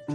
I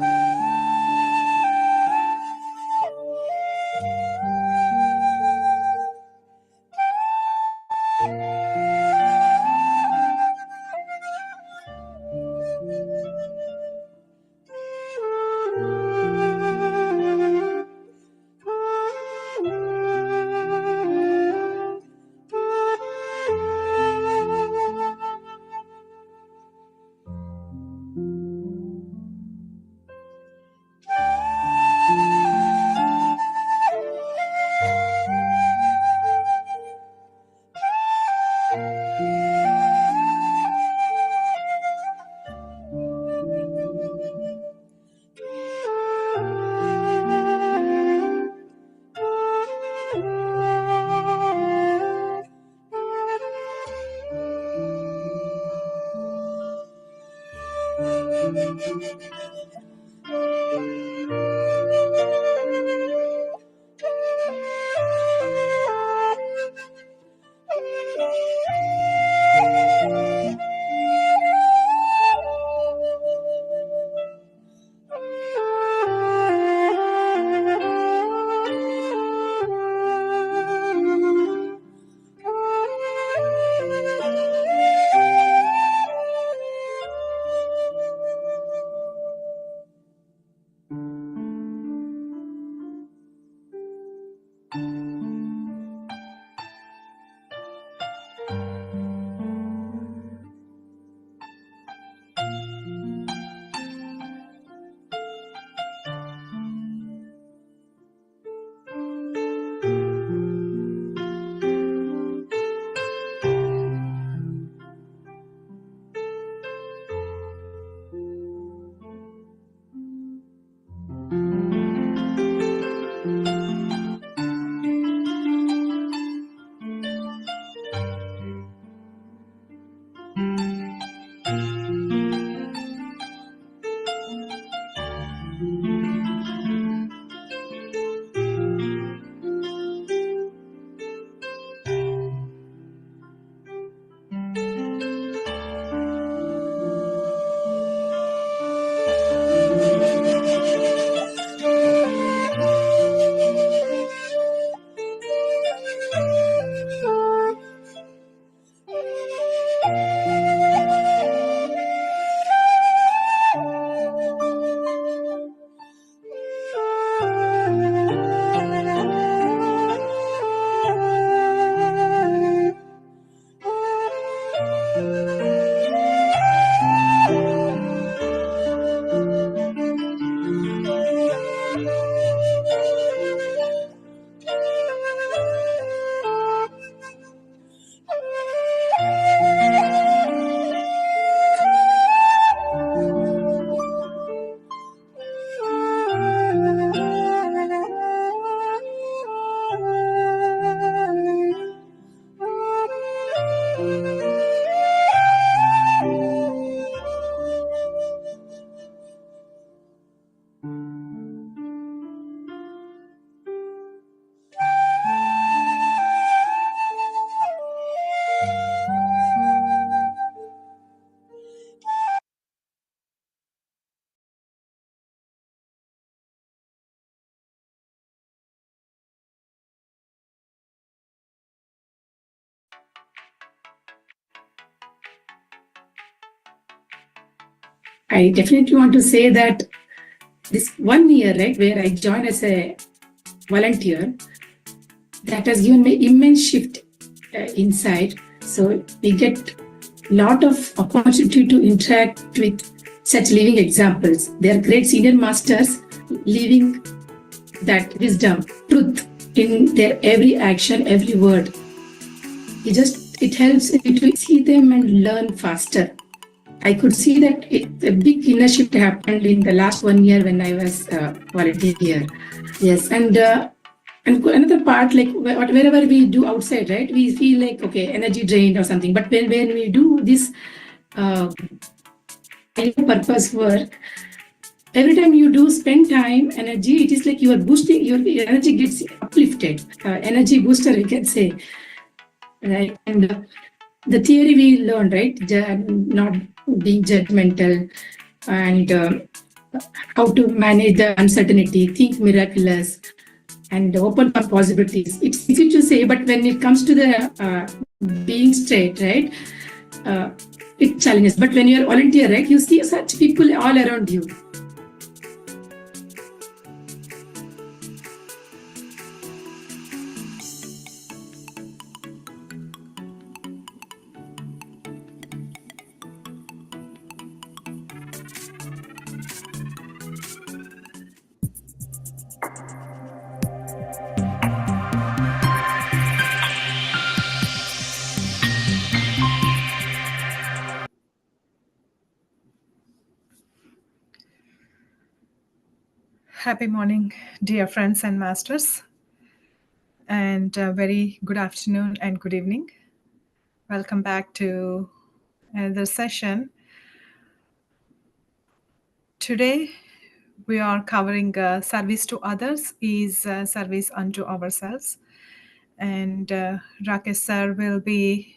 definitely want to say that this 1 year, right, where I joined as a volunteer, that has given me immense shift inside. So we get lot of opportunity to interact with such living examples. They are great senior masters living that wisdom, truth in their every action, every word. It helps me to see them and learn faster. I could see that a big inner shift happened in the last 1 year when I was volunteer. Yes, and another part, like wherever we do outside, right, we feel like, okay, energy drained or something. But when we do this purpose work, every time you do spend time, energy, it is like you are boosting, your energy gets uplifted. Energy booster, we can say. Right? And the theory we learned, right, not being judgmental and how to manage the uncertainty, think miraculous, and open for possibilities. It's easy to say, but when it comes to the being straight, right, it challenges. But when you're a volunteer, right, you see such people all around you. Happy morning, dear friends and masters, and very good afternoon and good evening. Welcome back to another session. Today, we are covering service to others is service unto ourselves. And Rakesh sir will be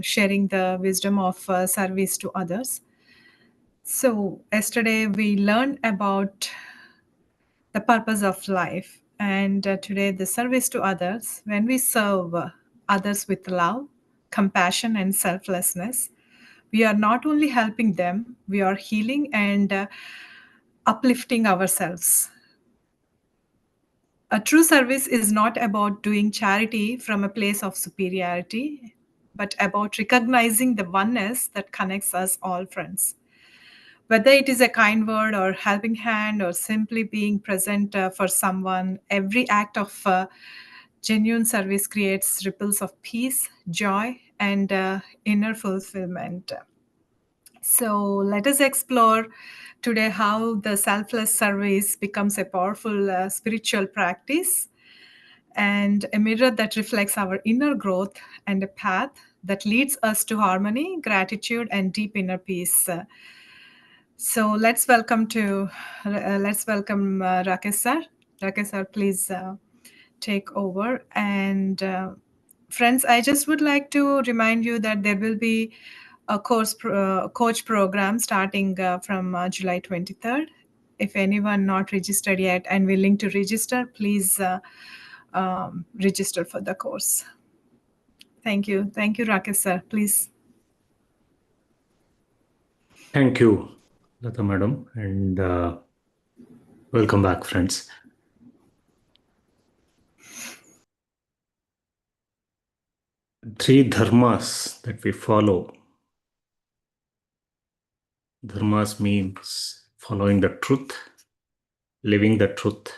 sharing the wisdom of service to others. So yesterday we learned about the purpose of life. And today, the service to others. When we serve others with love, compassion, and selflessness, we are not only helping them, we are healing and uplifting ourselves. A true service is not about doing charity from a place of superiority, but about recognizing the oneness that connects us all, friends. Whether it is a kind word or helping hand or simply being present for someone, every act of genuine service creates ripples of peace, joy, and inner fulfillment. So let us explore today how the selfless service becomes a powerful spiritual practice and a mirror that reflects our inner growth and a path that leads us to harmony, gratitude, and deep inner peace. So let's welcome Rakesh sir. Rakesh sir, please take over. And friends, I just would like to remind you that there will be a coach program starting from July 23rd. If anyone not registered yet and willing to register, please register for the course. Thank you. Thank you, Rakesh sir. Please. Thank you, Lata madam, and welcome back, friends. Three dharmas that we follow. Dharmas means following the truth, living the truth.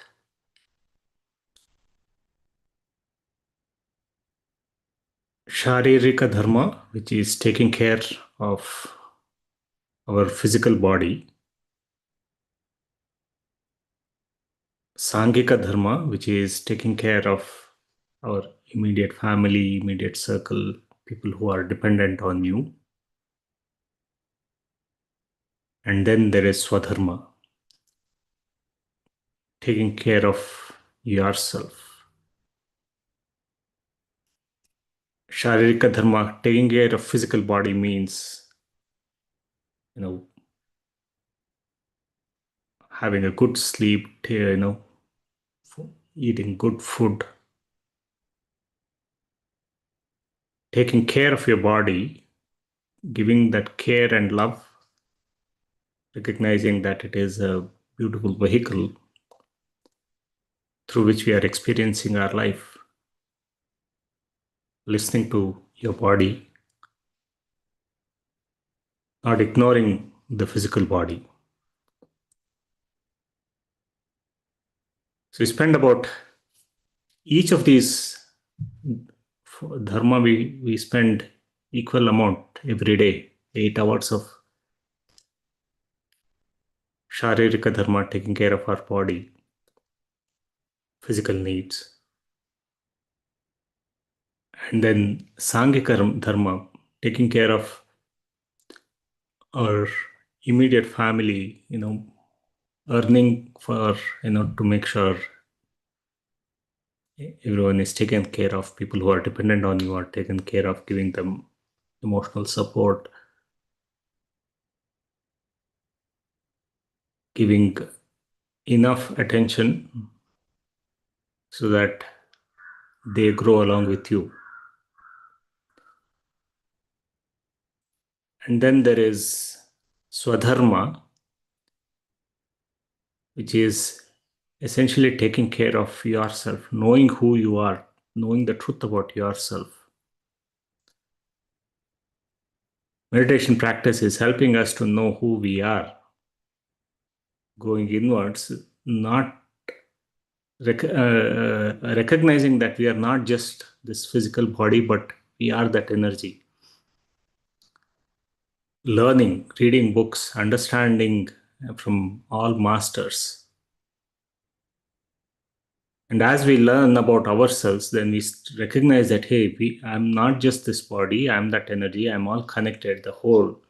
Sharirika dharma, which is taking care of our physical body. Sangika dharma, which is taking care of our immediate family, immediate circle, people who are dependent on you. And then there is swadharma, taking care of yourself. Sharirika dharma, taking care of physical body means, having a good sleep, eating good food, taking care of your body, giving that care and love, recognizing that it is a beautiful vehicle through which we are experiencing our life, listening to your body, not ignoring the physical body. So we spend about each of these dharma, we spend equal amount every day, 8 hours of Sharirika dharma, taking care of our body, physical needs. And then Sangika dharma, taking care of our immediate family, earning for, to make sure everyone is taken care of, people who are dependent on you are taken care of, giving them emotional support, giving enough attention so that they grow along with you. And then there is Swadharma, which is essentially taking care of yourself, knowing who you are, knowing the truth about yourself. Meditation practice is helping us to know who we are, going inwards, not recognizing that we are not just this physical body, but we are that energy. Learning, reading books, understanding from all masters. And as we learn about ourselves, then we recognize that, hey, I'm not just this body, I'm that energy, I'm all connected, the whole.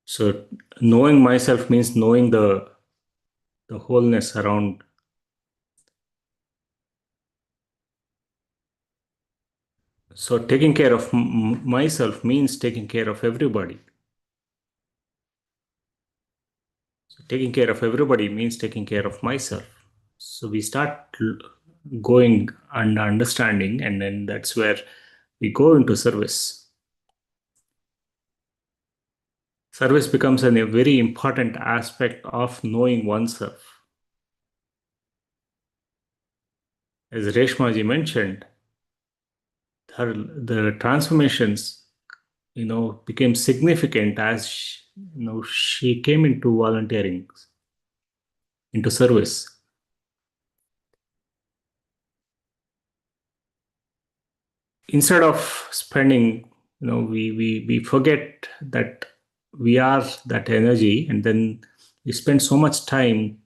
So knowing myself means knowing the wholeness around. So taking care of myself means taking care of everybody. So taking care of everybody means taking care of myself. So we start going and understanding, and then that's where we go into service. Service becomes a very important aspect of knowing oneself. As Reshmaji mentioned, the transformations, became significant as she came into volunteering, into service. Instead of spending, we forget that we are that energy, and then we spend so much time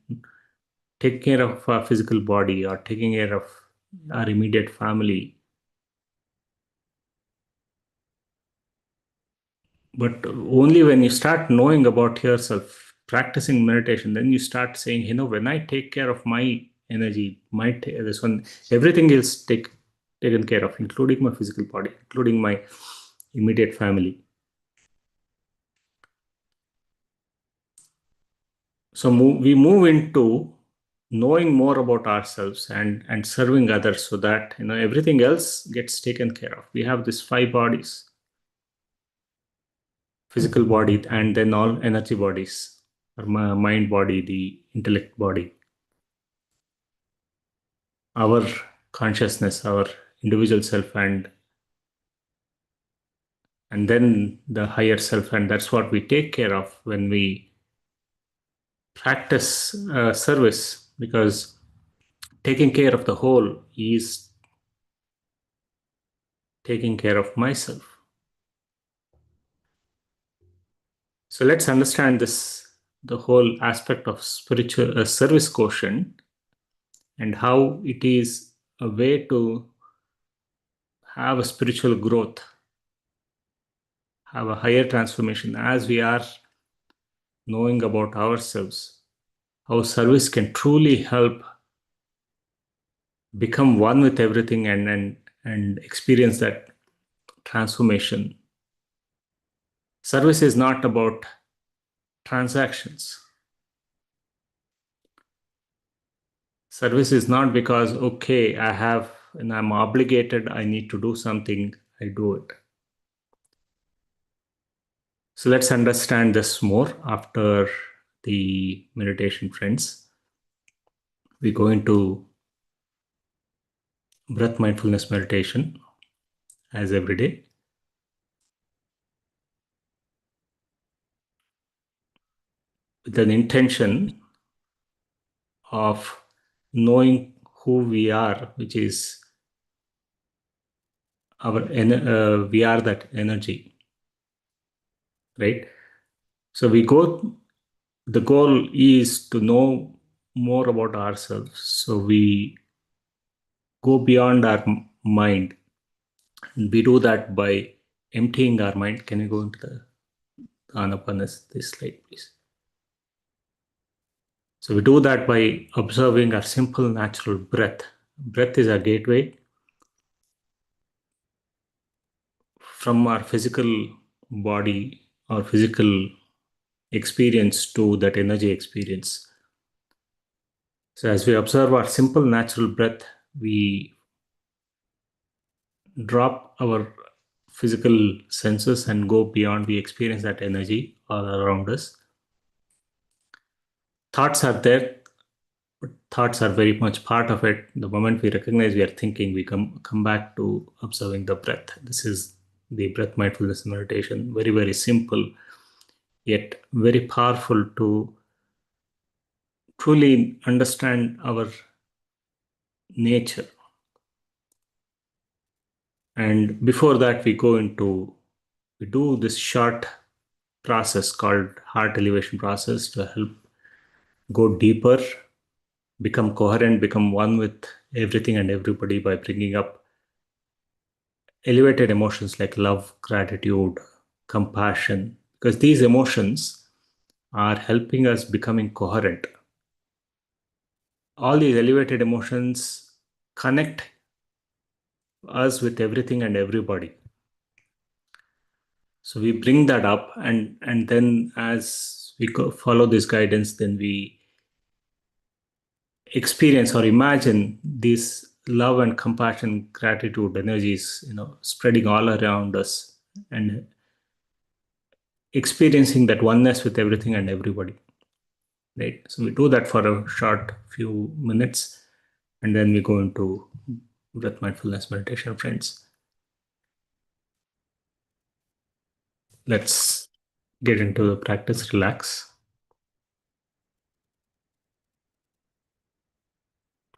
taking care of our physical body or taking care of our immediate family. But only when you start knowing about yourself, practicing meditation, then you start saying, when I take care of my energy, this one, everything is taken care of, including my physical body, including my immediate family. So we move into knowing more about ourselves and serving others, so that everything else gets taken care of. We have these 5 bodies: physical body, and then all energy bodies, or mind body, the intellect body, our consciousness, our individual self, and then the higher self. And that's what we take care of when we practice service, because taking care of the whole is taking care of myself. So let's understand the whole aspect of spiritual service quotient, and how it is a way to have a spiritual growth, have a higher transformation as we are knowing about ourselves. How service can truly help become one with everything and experience that transformation. Service is not about transactions. Service is not because, okay, I'm obligated, I need to do something, I do it. So let's understand this more after the meditation, friends. We go into breath mindfulness meditation as every day. With an intention of knowing who we are, which is we are that energy, right? So the goal is to know more about ourselves. So we go beyond our mind, and we do that by emptying our mind. Can you go into the Anapanas, this slide, please? So we do that by observing our simple natural breath. Breath is our gateway from our physical body or physical experience to that energy experience. So as we observe our simple natural breath, we drop our physical senses and go beyond. We experience that energy all around us. Thoughts are there, but thoughts are very much part of it. The moment we recognize we are thinking, we come back to observing the breath. This is the breath mindfulness meditation. Very, very simple, yet very powerful to truly understand our nature. And before that, we do this short process called heart elevation process to help go deeper, become coherent, become one with everything and everybody by bringing up elevated emotions like love, gratitude, compassion, because these emotions are helping us becoming coherent. All these elevated emotions connect us with everything and everybody. So we bring that up, and then as we follow this guidance, then we experience or imagine these love and compassion, gratitude energies, spreading all around us and experiencing that oneness with everything and everybody. Right. So we do that for a short few minutes, and then we go into breath mindfulness meditation, friends. Let's get into the practice. Relax.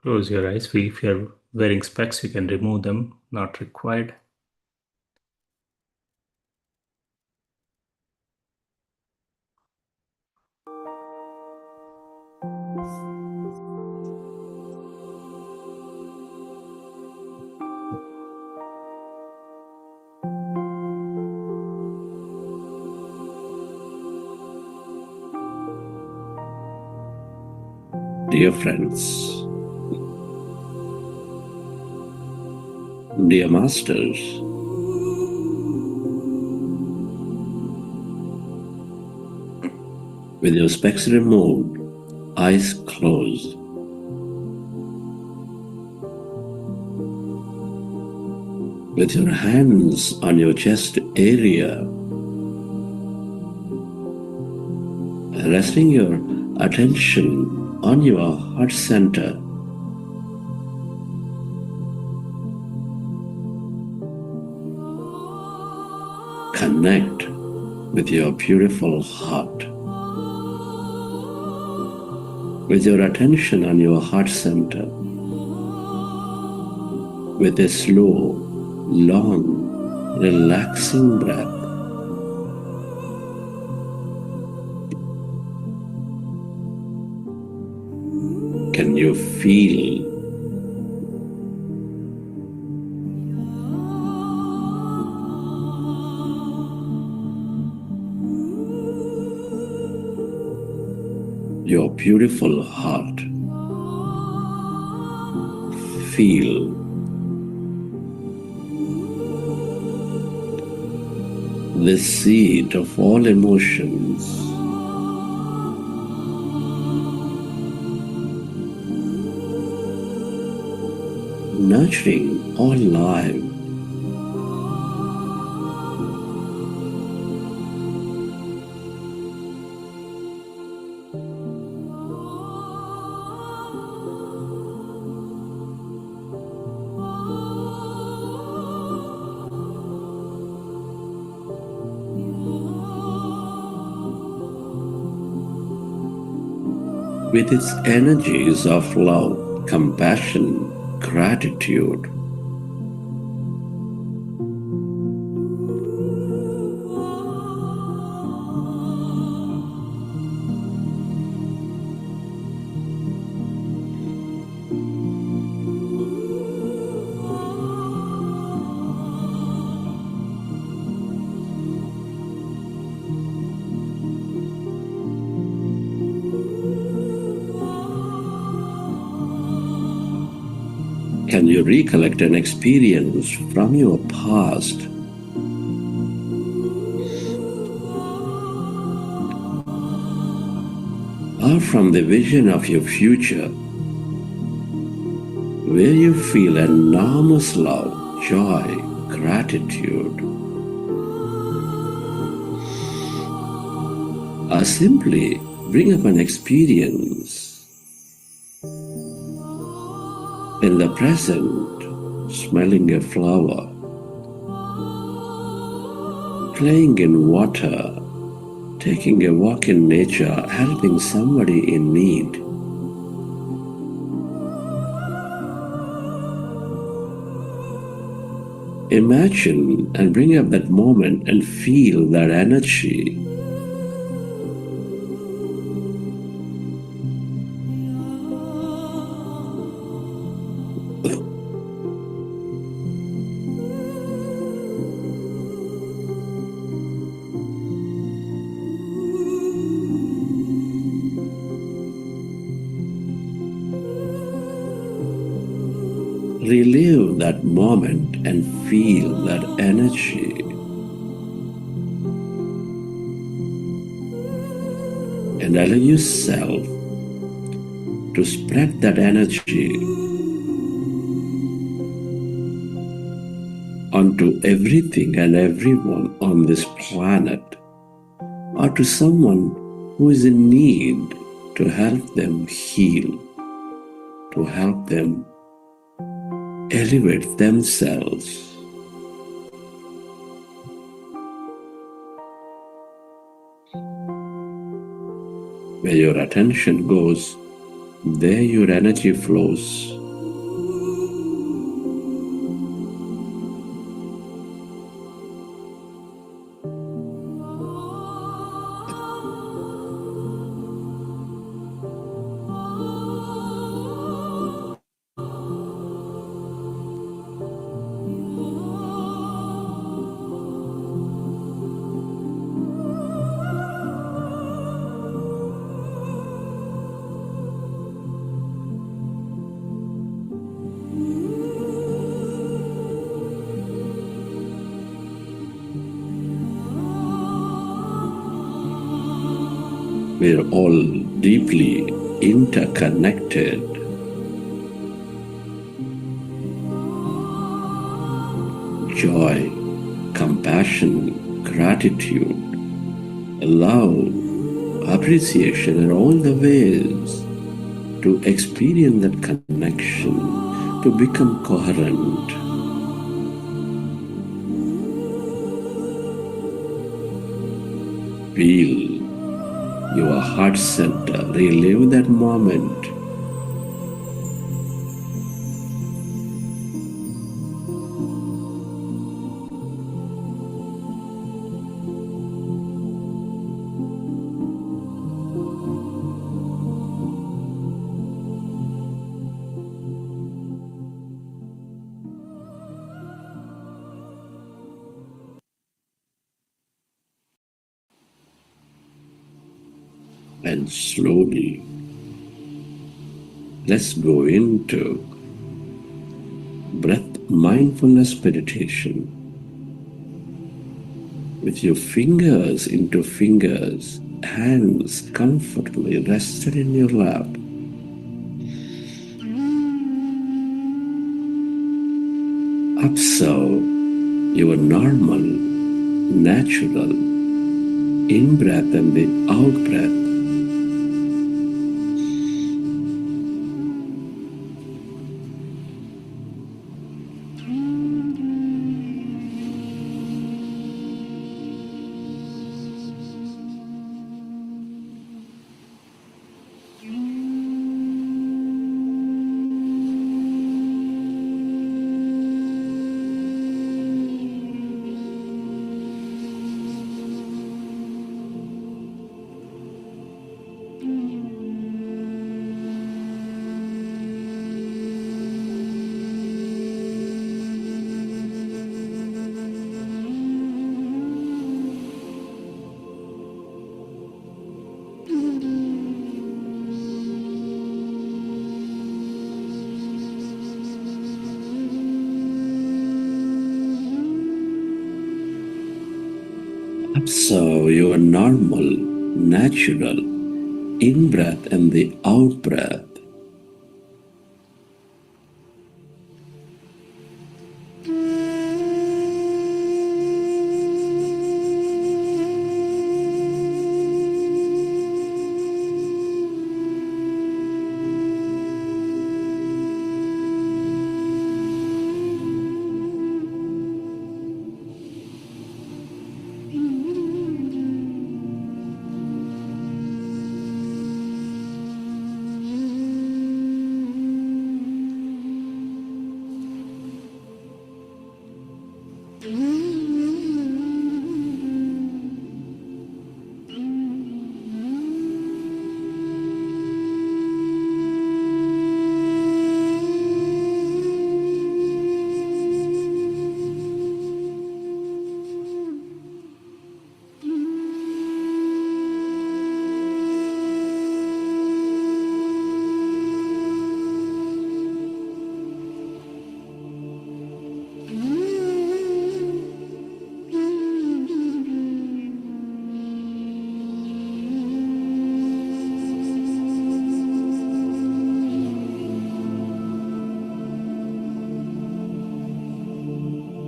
Close your eyes. If you're wearing specs, you can remove them, not required. Dear friends, dear masters, with your specs removed, eyes closed, with your hands on your chest area, resting your attention on your heart center. Connect with your beautiful heart. With your attention on your heart center, with a slow, long, relaxing breath, can you feel your beautiful heart? Feel the seed of all emotions, nurturing all life. With its energies of love, compassion, gratitude, can you recollect an experience from your past or from the vision of your future, where you feel enormous love, joy, gratitude, or simply bring up an experience in the present, smelling a flower, playing in water, taking a walk in nature, helping somebody in need. Imagine and bring up that moment and feel that energy. Relive that moment and feel that energy. And allow yourself to spread that energy onto everything and everyone on this planet, or to someone who is in need, to help them heal, to help them elevate themselves. Where your attention goes, there your energy flows. We're all deeply interconnected. Joy, compassion, gratitude, love, appreciation are all the ways to experience that connection, to become coherent. Feel your heart center, relive that moment. And slowly, let's go into breath-mindfulness meditation. With your fingers into fingers, hands comfortably rested in your lap. Observe your normal, natural in-breath and the out-breath. Observe your normal, natural in-breath and the out-breath.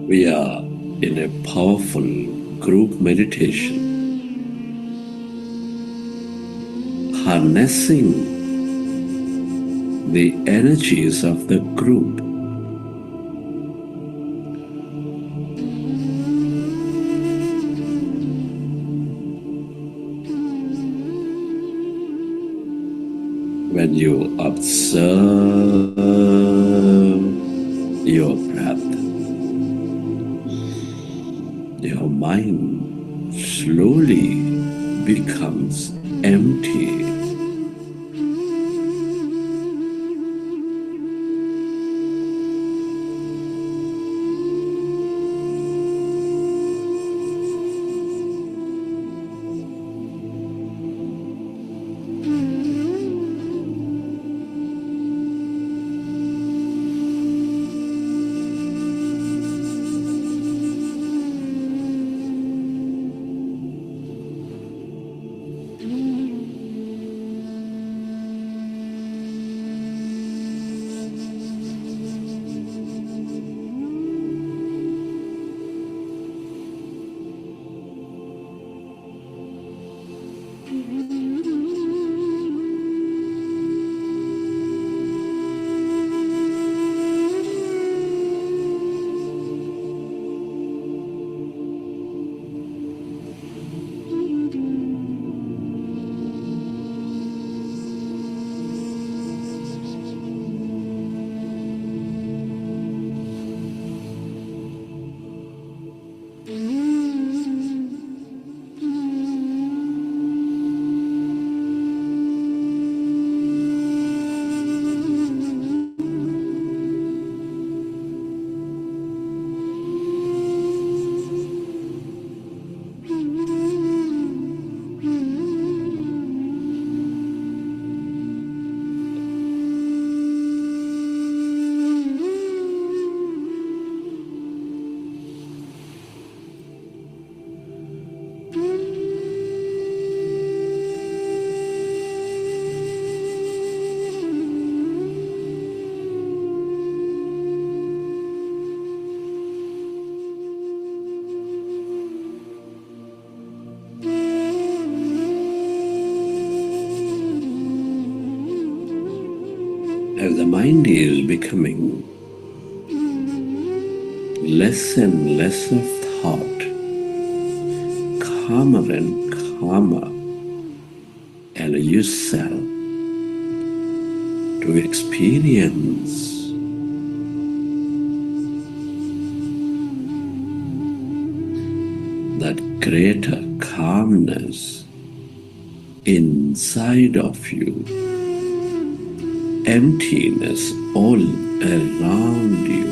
We are in a powerful group meditation, harnessing the energies of the group. When you observe your breath, your mind slowly becomes empty. As the mind is becoming less and less of thought, calmer and calmer, allow yourself to experience that greater calmness inside of you, emptiness all around you.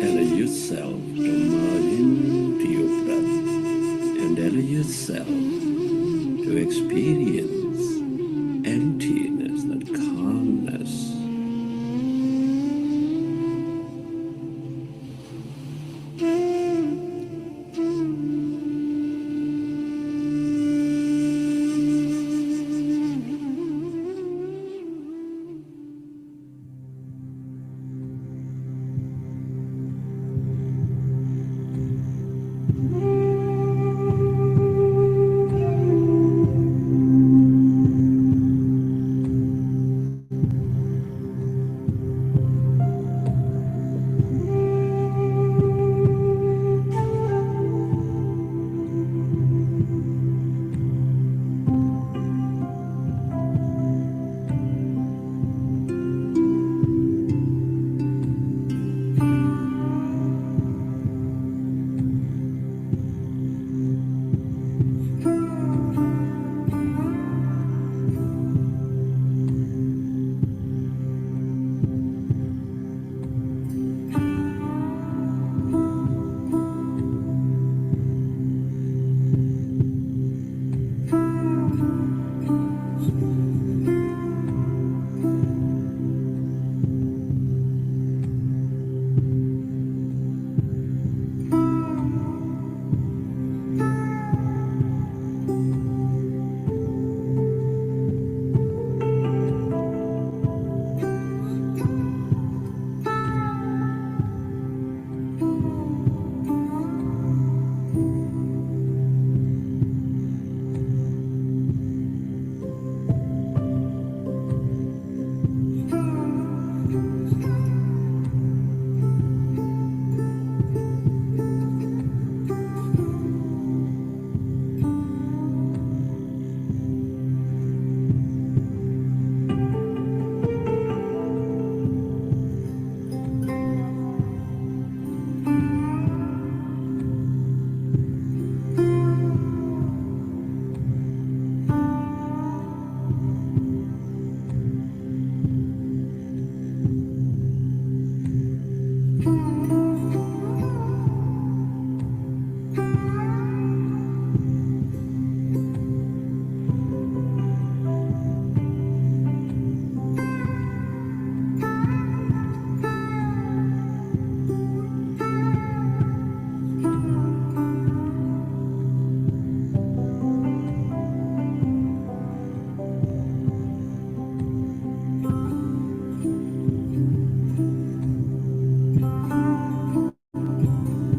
Allow yourself to merge into your breath and allow yourself to experience emptiness, that calmness.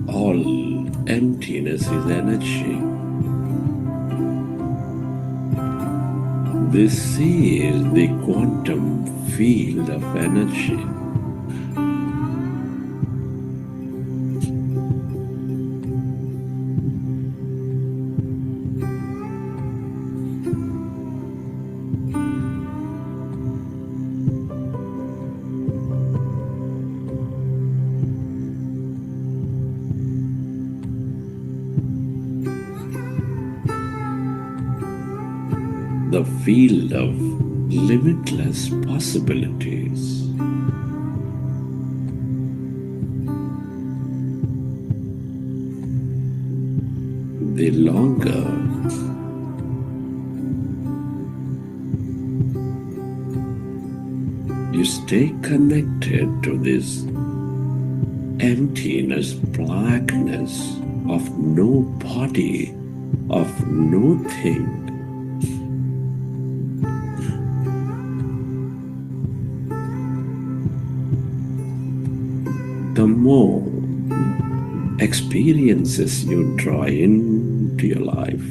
All emptiness is energy. This is the quantum field of energy. The field of limitless possibilities. The longer you stay connected to this emptiness, blackness of no body, of no thing, the more experiences you draw into your life.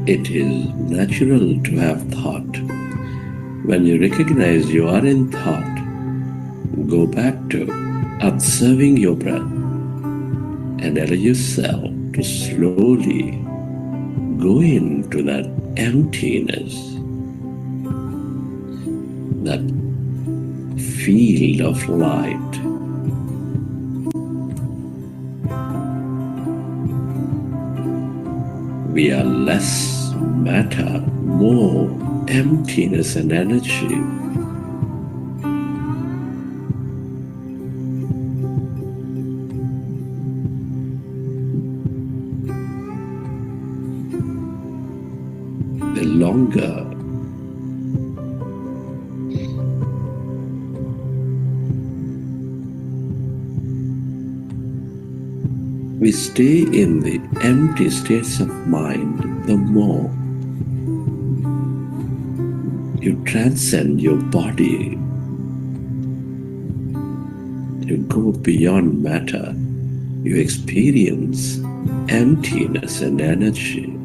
It is natural to have thought. When you recognize you are in thought, go back to observing your breath and allow yourself to slowly go into that emptiness, that field of light. We are less matter, more emptiness and energy. The longer we stay in the empty states of mind, the more you transcend your body. You go beyond matter. You experience emptiness and energy.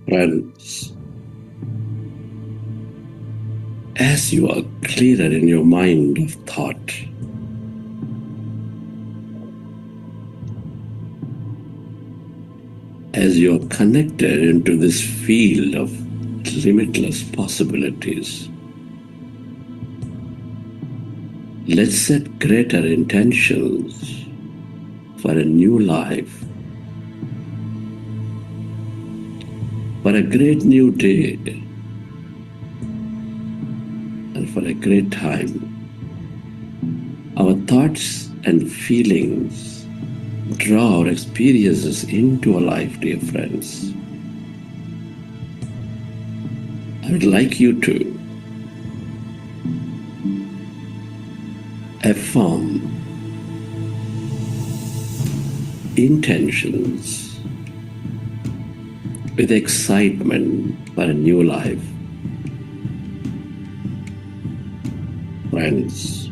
friends, as you are clearer in your mind of thought, as you are connected into this field of limitless possibilities, let's set greater intentions for a new life, for a great new day, and for a great time. Our thoughts and feelings draw our experiences into our life, dear friends. I would like you to affirm intentions with excitement for a new life. Friends,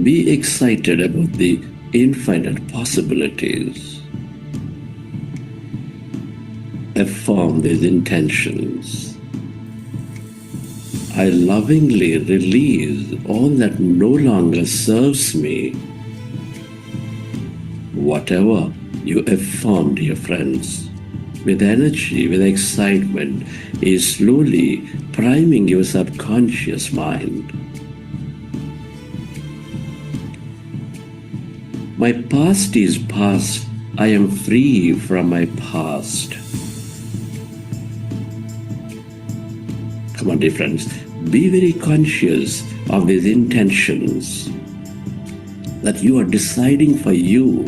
be excited about the infinite possibilities. Affirm these intentions. I lovingly release all that no longer serves me. Whatever you affirm, dear friends, with energy, with excitement, is slowly priming your subconscious mind. My past is past. I am free from my past. Come on, dear friends, be very conscious of these intentions that you are deciding for you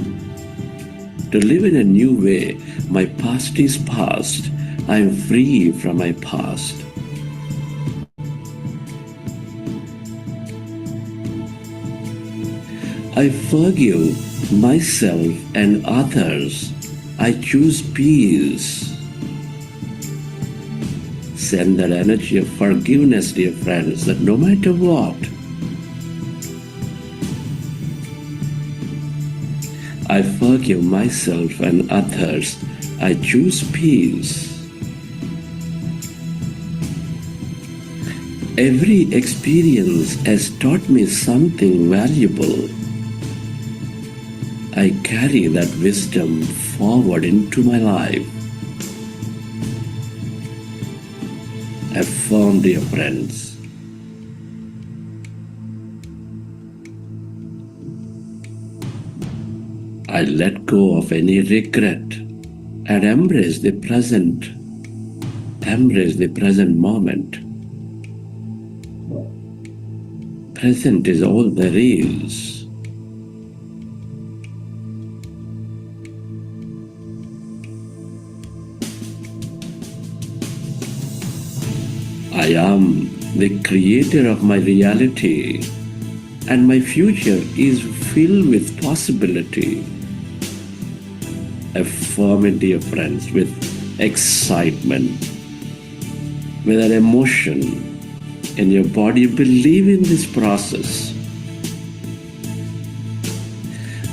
to live in a new way. My past is past. I am free from my past. I forgive myself and others. I choose peace. Send that energy of forgiveness, dear friends, that no matter what, I forgive myself and others. I choose peace. Every experience has taught me something valuable. I carry that wisdom forward into my life. Affirm, dear friends. I let go of any regret and embrace the present. Embrace the present moment. Present is all there is. I am the creator of my reality, and my future is filled with possibility. Affirm it, dear friends, with excitement, with an emotion in your body. Believe in this process.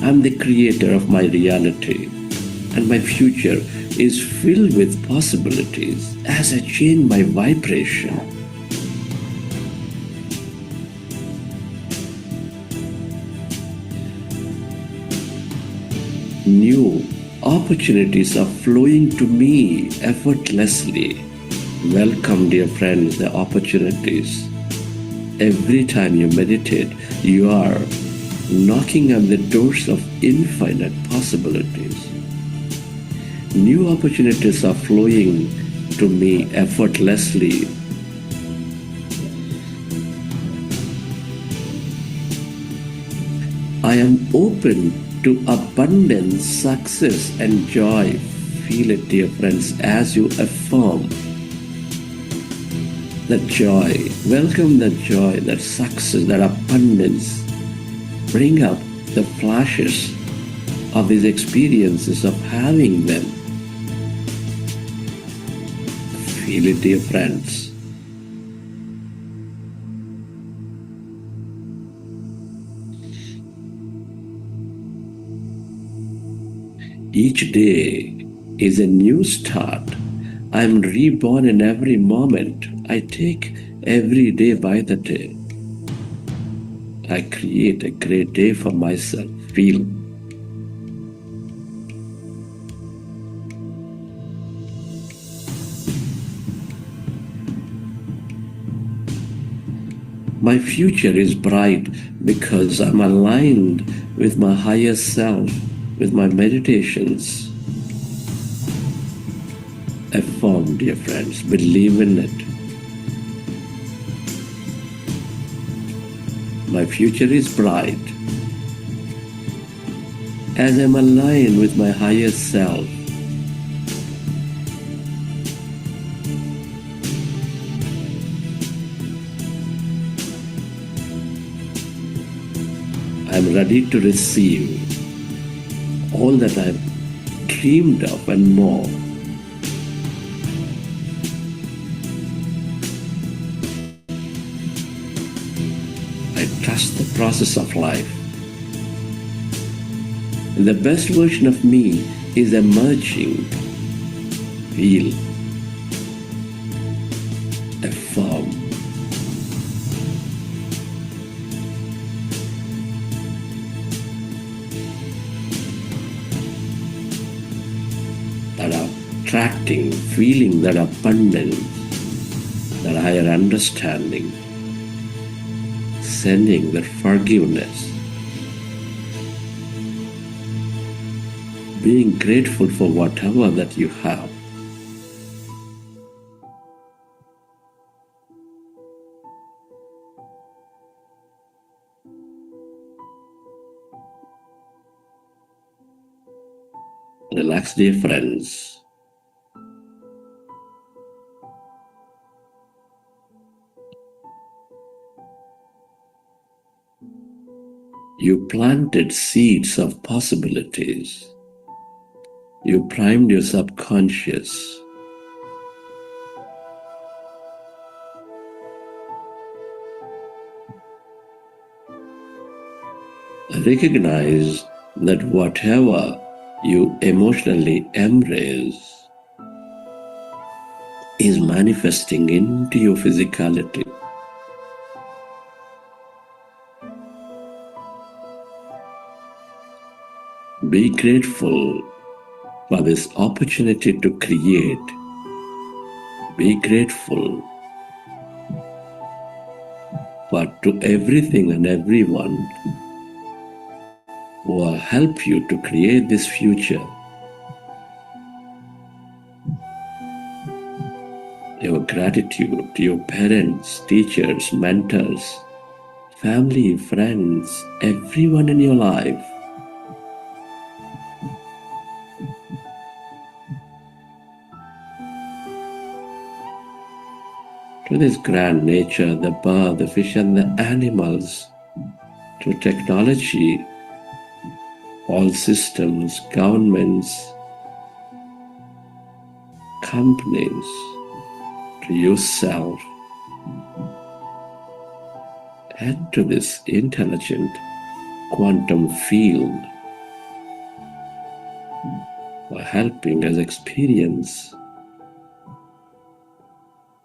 I'm the creator of my reality, and my future is filled with possibilities as I change my vibration. New opportunities are flowing to me effortlessly. Welcome, dear friends, the opportunities. Every time you meditate, you are knocking on the doors of infinite possibilities. New opportunities are flowing to me effortlessly. I am open to abundance, success, and joy. Feel it, dear friends, as you affirm that joy. Welcome that joy, that success, that abundance. Bring up the flashes of these experiences, of having them. Feel it, dear friends. Each day is a new start. I'm reborn in every moment. I take every day by the day. I create a great day for myself. Feel. My future is bright because I'm aligned with my higher self, with my meditations. Affirm, dear friends, believe in it. My future is bright as I'm aligned with my higher self. I'm ready to receive all that I've dreamed of and more. I trust the process of life. The best version of me is emerging. Feel. Affirm. That attracting, feeling that abundance, that higher understanding, sending that forgiveness, being grateful for whatever that you have. Relax, dear friends. You planted seeds of possibilities. You primed your subconscious. Recognize that whatever you emotionally embrace is manifesting into your physicality. Be grateful for this opportunity to create. Be grateful for to everything and everyone who will help you to create this future. Your gratitude to your parents, teachers, mentors, family, friends, everyone in your life. To this grand nature, the bird, the fish and the animals, to technology, all systems, governments, companies, to yourself, and to this intelligent quantum field for helping us experience,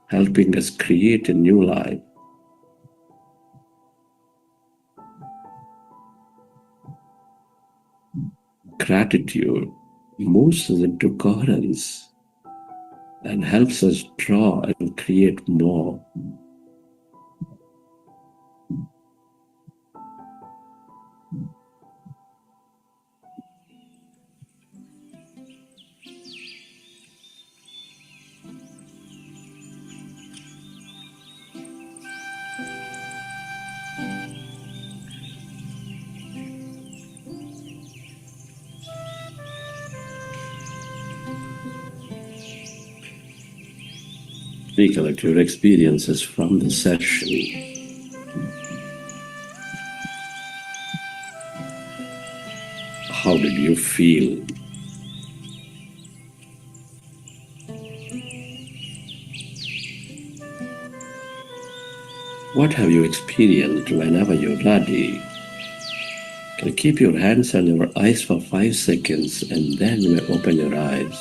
helping us create a new life. Gratitude moves us into coherence and helps us draw and create more. Recollect your experiences from the session. How did you feel? What have you experienced? Whenever you're ready, can you keep your hands on your eyes for 5 seconds and then you may open your eyes.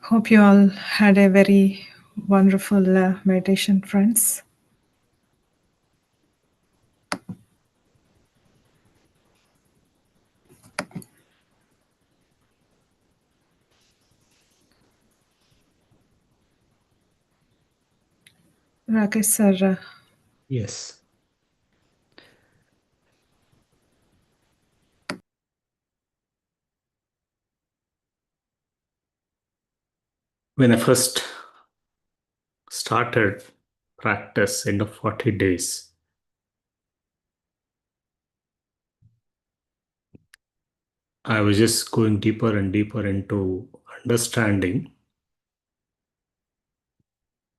Hope you all had a very wonderful meditation, friends. Rakesh sir, Yes. When I first started practice end of 40 days, I was just going deeper and deeper into understanding.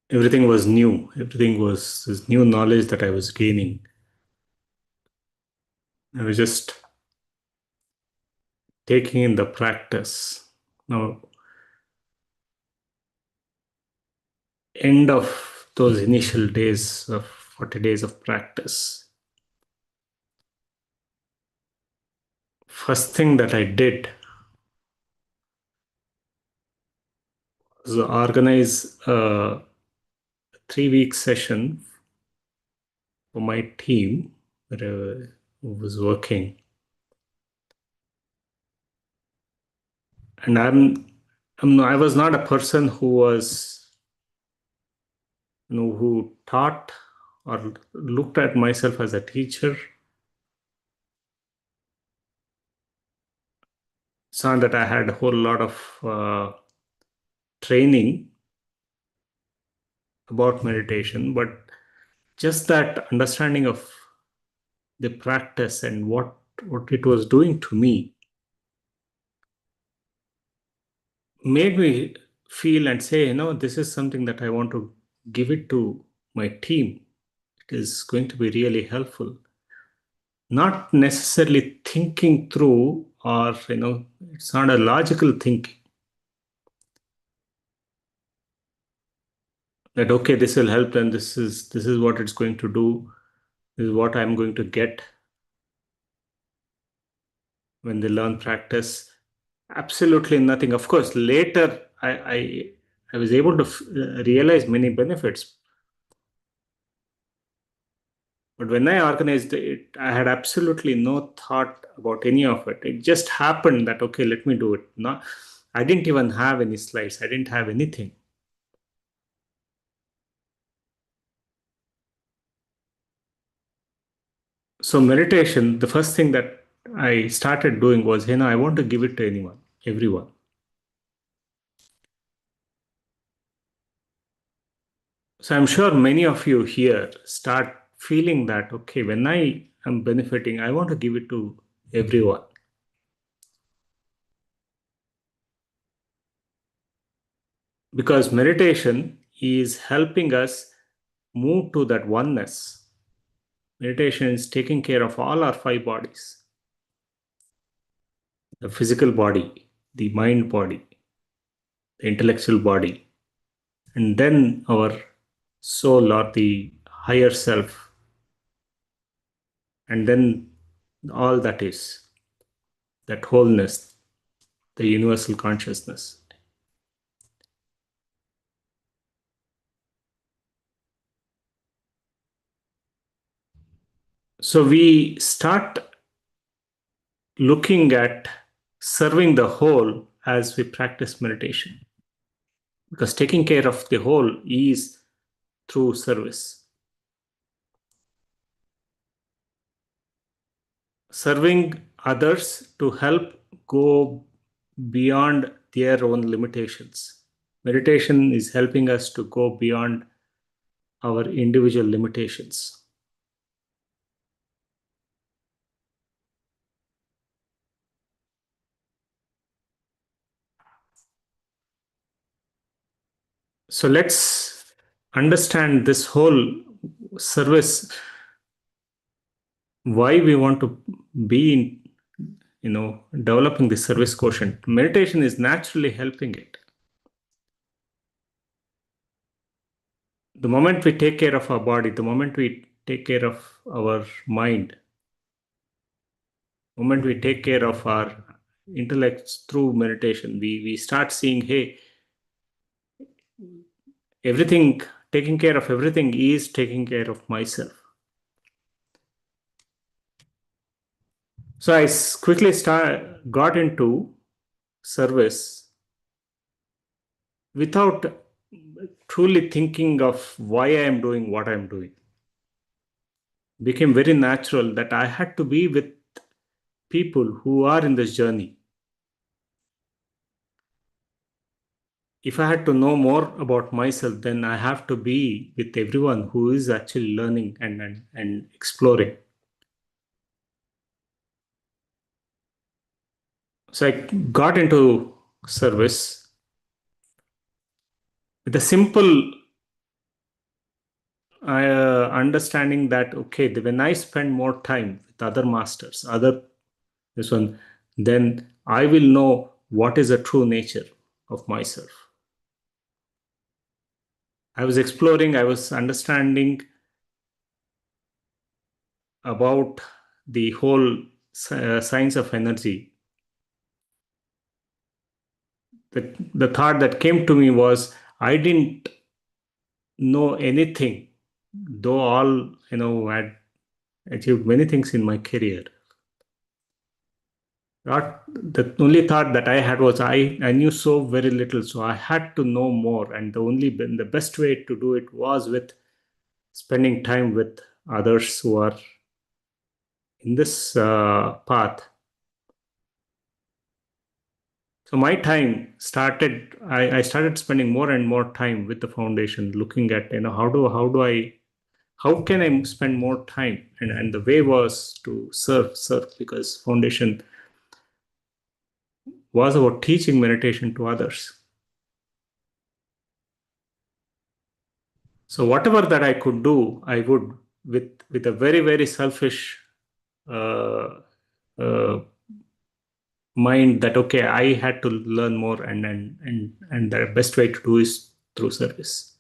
Everything was new. Everything was this new knowledge that I was gaining. I was just taking in the practice. Now, end of those initial days of 40 days of practice, first thing that I did was organize a 3-week session for my team that I was working. And I was not a person who was, who taught or looked at myself as a teacher. It's not that I had a whole lot of training about meditation, but just that understanding of the practice and what it was doing to me made me feel and say, this is something that I want to give it to my team. It is going to be really helpful. Not necessarily thinking through, or it's not a logical thinking that okay, this will help and this is what it's going to do, this is what I'm going to get when they learn practice. Absolutely nothing. Of course, later I was able to realize many benefits. But when I organized it, I had absolutely no thought about any of it. It just happened that, okay, let me do it. I didn't even have any slides. I didn't have anything. So meditation, the first thing that I started doing was, I want to give it to everyone. So I'm sure many of you here start feeling that, okay, when I am benefiting, I want to give it to everyone. Because meditation is helping us move to that oneness. Meditation is taking care of all our 5 bodies: the physical body, the mind body, the intellectual body, and then our soul or the higher self, and then all that is, that wholeness, the universal consciousness. So we start looking at serving the whole as we practice meditation, because taking care of the whole is through service. Serving others to help go beyond their own limitations. Meditation is helping us to go beyond our individual limitations. So let's understand this whole service, why we want to be in, developing the service quotient. Meditation is naturally helping it. The moment we take care of our body, the moment we take care of our mind, the moment we take care of our intellect through meditation, we start seeing, hey, everything, taking care of everything is taking care of myself. So I quickly got into service without truly thinking of why I am doing what I am doing. Became very natural that I had to be with people who are in this journey. If I had to know more about myself, then I have to be with everyone who is actually learning and exploring. So I got into service with a simple understanding that, okay, when I spend more time with other masters, then I will know what is the true nature of myself. I was exploring, I was understanding about the whole science of energy. The thought that came to me was, I didn't know anything, though all had achieved many things in my career. The only thought that I had was I knew so very little, so I had to know more, and the best way to do it was with spending time with others who are in this path. So my time started. I started spending more and more time with the foundation, looking at how can I spend more time, and the way was to serve, because foundation was about teaching meditation to others. So whatever that I could do, I would, with a very, very selfish mind that, okay, I had to learn more, and the best way to do is through service.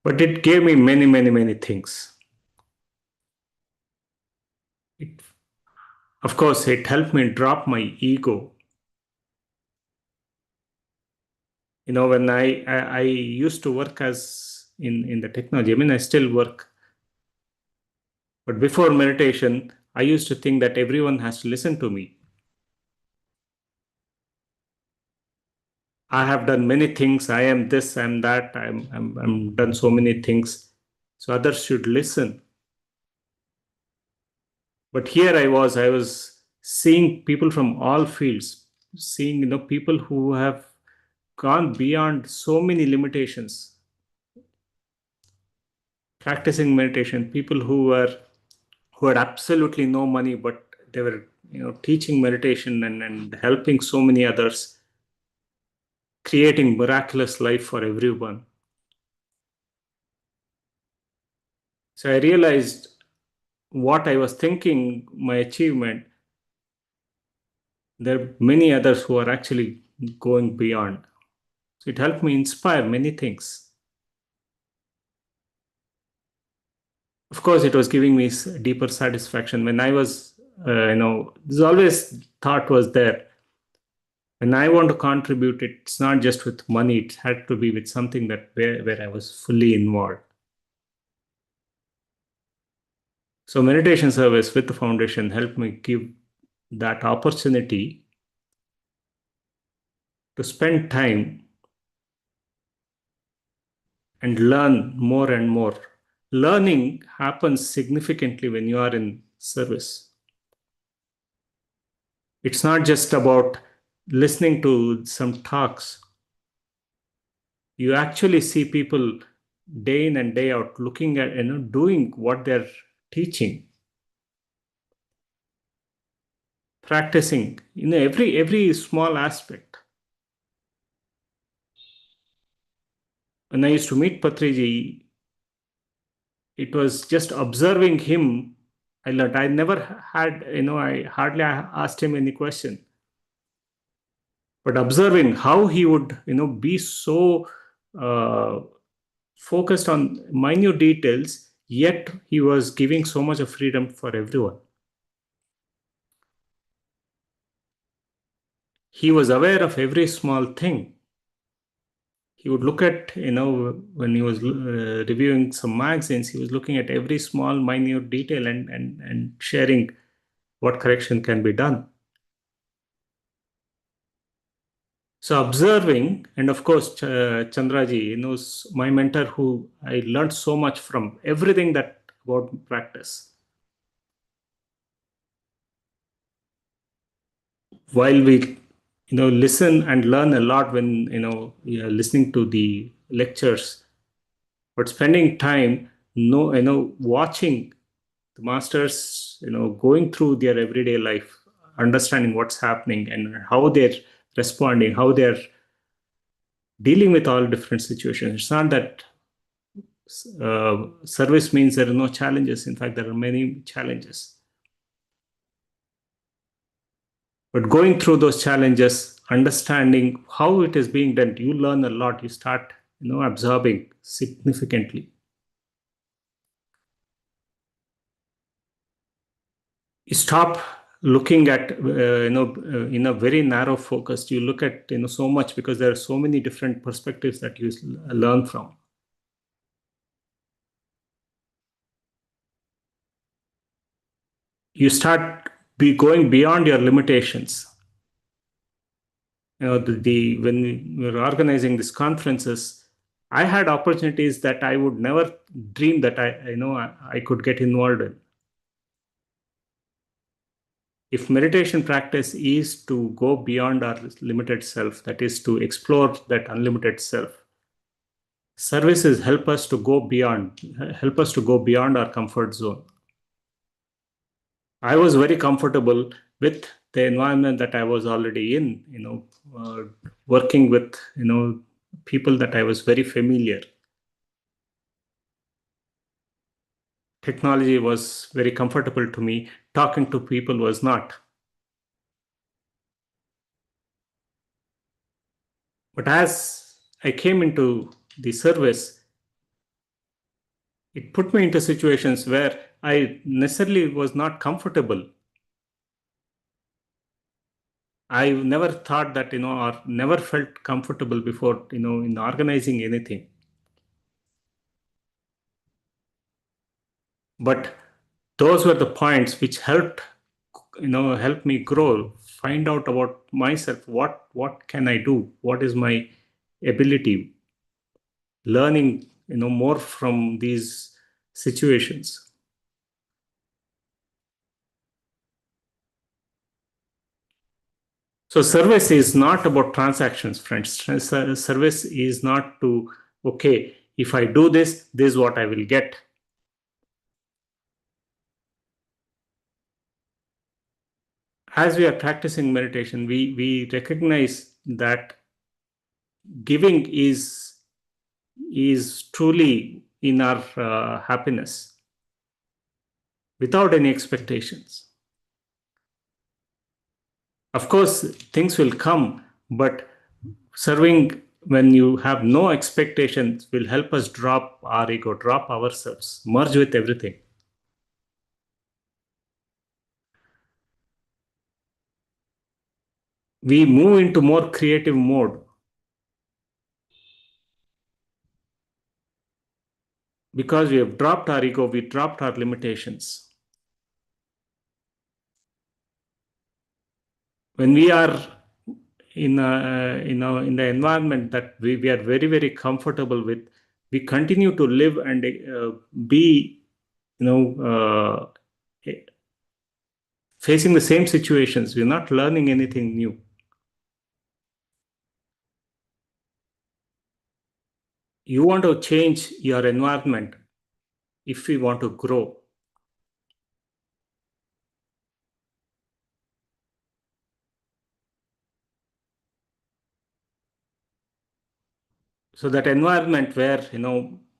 But it gave me many, many, many things. Of course, it helped me drop my ego. When I used to work as in the technology, I still work. But before meditation, I used to think that everyone has to listen to me. I have done many things. I am this, I am that. I'm done so many things. So others should listen. But here I was seeing people from all fields, seeing people who have gone beyond so many limitations, practicing meditation, people who had absolutely no money, but they were teaching meditation and helping so many others, creating miraculous life for everyone. So I realized what I was thinking, my achievement, there are many others who are actually going beyond. So it helped me inspire many things. Of course, it was giving me deeper satisfaction when I was, this always thought was there. When I want to contribute, it's not just with money, it had to be with something where I was fully involved. So meditation service with the foundation helped me give that opportunity to spend time and learn more and more. Learning happens significantly when you are in service. It's not just about listening to some talks. You actually see people day in and day out looking at, doing what they're teaching, practicing in every small aspect. When I used to meet Patriji, it was just observing him. I learned. I never had, I hardly asked him any question. But observing how he would, be so focused on minute details, yet he was giving so much of freedom for everyone. He was aware of every small thing. he would look at, when he was reviewing some magazines, he was looking at every small, minute detail and sharing what correction can be done. So observing, and of course, Chandraji, my mentor, who I learned so much from, everything that about practice. While we, listen and learn a lot when, we are listening to the lectures, but spending time, watching the masters, going through their everyday life, understanding what's happening and how they're responding, how they're dealing with all different situations. It's not that service means there are no challenges. In fact, there are many challenges. But going through those challenges, understanding how it is being done, you learn a lot. You start, absorbing significantly. You stop looking at, in a very narrow focus. You look at, so much, because there are so many different perspectives that you learn from. You start going beyond your limitations. When we were organizing these conferences, I had opportunities that I would never dream that I could get involved in. If meditation practice is to go beyond our limited self, that is to explore that unlimited self, services help us to go beyond our comfort zone. I was very comfortable with the environment that I was already in, working with, people that I was very familiar. Technology was very comfortable to me. Talking to people was not. But as I came into the service, it put me into situations where I necessarily was not comfortable. I never thought that, or never felt comfortable before, in organizing anything. But those were the points which helped me grow, find out about myself. What can I do? What is my ability? Learning, more from these situations. So service is not about transactions, friends. Service is not to, okay, if I do this is what I will get. As we are practicing meditation, we recognize that giving is truly in our happiness, without any expectations. Of course, things will come, but serving when you have no expectations will help us drop our ego, drop ourselves, merge with everything. We move into more creative mode. Because we have dropped our ego, we dropped our limitations. When we are in the environment that we are very, very comfortable with, we continue to live and be, facing the same situations. We're not learning anything new. You want to change your environment if we want to grow. So that environment where,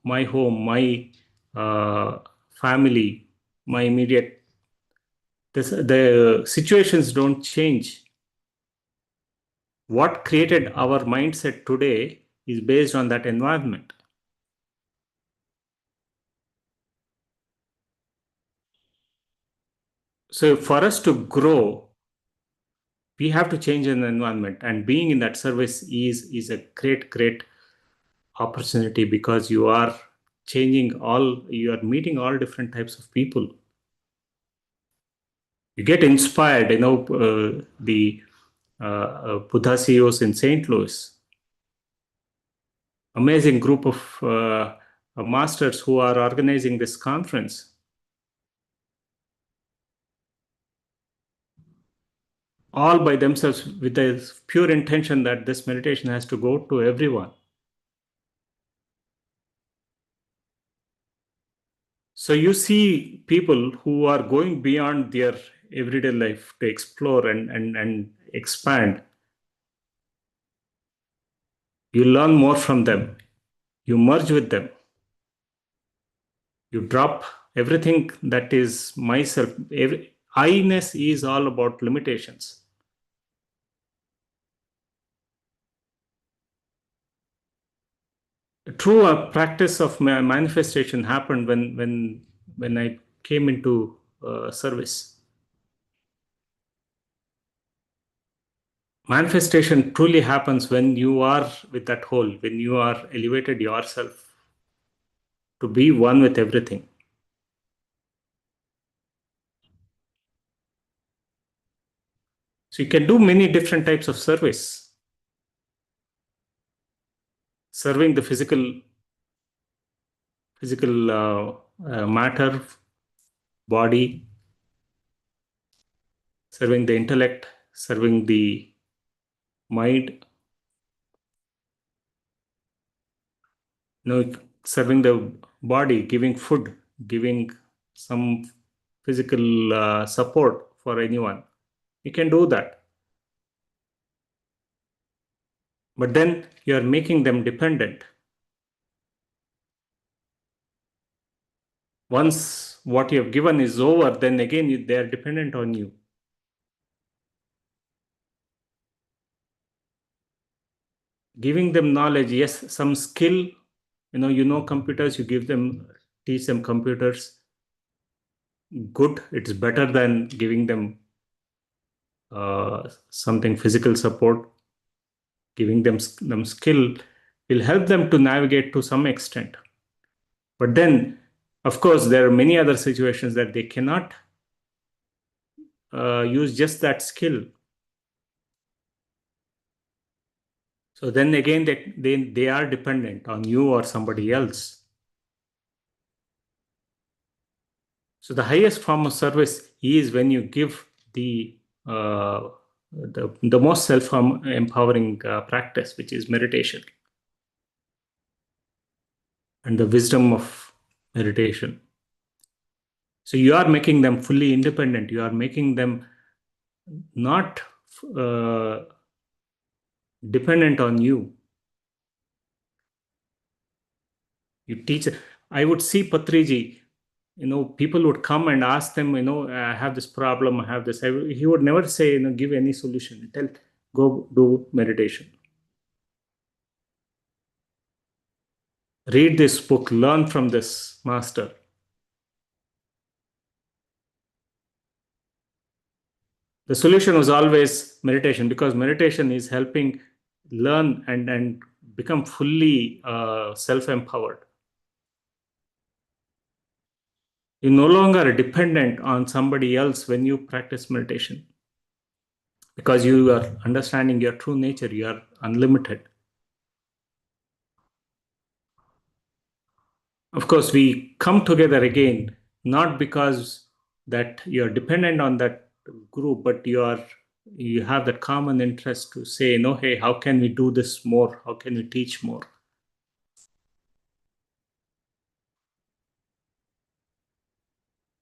my home, my family, my immediate, the situations don't change. What created our mindset today is based on that environment. So for us to grow, we have to change an environment, and being in that service is a great opportunity, because you are meeting all different types of people. You get inspired, the Buddha CEOs in St. Louis, amazing group of masters who are organizing this conference. All by themselves, with the pure intention that this meditation has to go to everyone. So you see people who are going beyond their everyday life to explore and expand. You learn more from them. You merge with them. You drop everything that is myself. I-ness is all about limitations. A true practice of manifestation happened when I came into service. Manifestation truly happens when you are with that whole, when you are elevated yourself to be one with everything. So you can do many different types of service. Serving the physical matter, body, serving the intellect, serving the mind, serving the body, giving food, giving some physical support for anyone. You can do that. But then you are making them dependent. Once what you have given is over, then again they are dependent on you. Giving them knowledge, yes, some skill, computers, you teach them computers. Good, it's better than giving them something physical support. Giving them skill will help them to navigate to some extent. But then, of course, there are many other situations that they cannot use just that skill. So then again, they are dependent on you or somebody else. So the highest form of service is when you give the most self-empowering practice, which is meditation, and the wisdom of meditation. So you are making them fully independent. You are making them not dependent on you. You teach. I would see Patriji, people would come and ask them, I have this problem, I have this. He would never say, give any solution. Tell, go do meditation. Read this book, learn from this master. The solution was always meditation, because meditation is helping learn and become fully self-empowered. You no longer are dependent on somebody else when you practice meditation, because you are understanding your true nature. You are unlimited. Of course, we come together again, not because that you're dependent on that group, but you have that common interest to say, hey, how can we do this more? How can we teach more?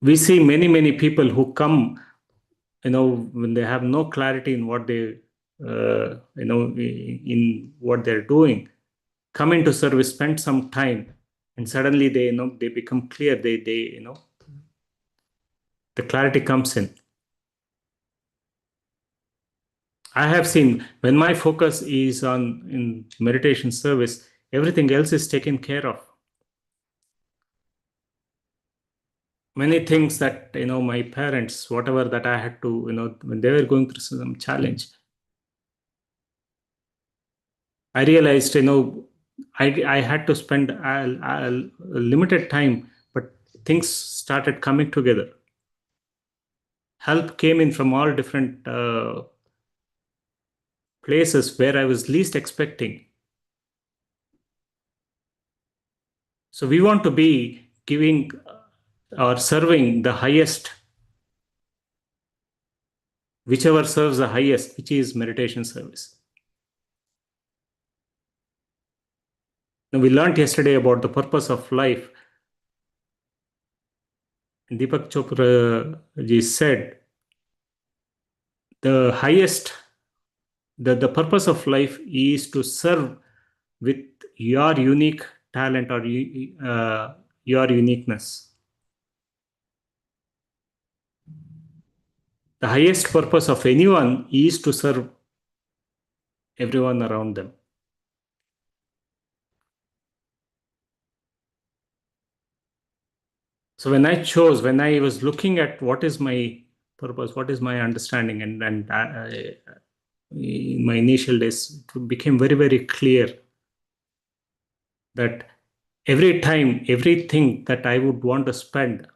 We see many, many people who come, when they have no clarity in what they, in what they're doing, come into service, spend some time, and suddenly they become clear. The clarity comes in. I have seen when my focus is in meditation service, everything else is taken care of. Many things that, my parents, whatever that I had to, when they were going through some challenge, I realized, I had to spend a limited time, but things started coming together. Help came in from all different places where I was least expecting. So we want to be giving or serving the highest, whichever serves the highest, which is meditation service. Now, we learned yesterday about the purpose of life. And Deepak Chopra ji said, the highest, the purpose of life is to serve with your unique talent or your uniqueness. The highest purpose of anyone is to serve everyone around them. So when I was looking at what is my purpose, what is my understanding, and in my initial days, it became very, very clear that every time, everything that I would want to spend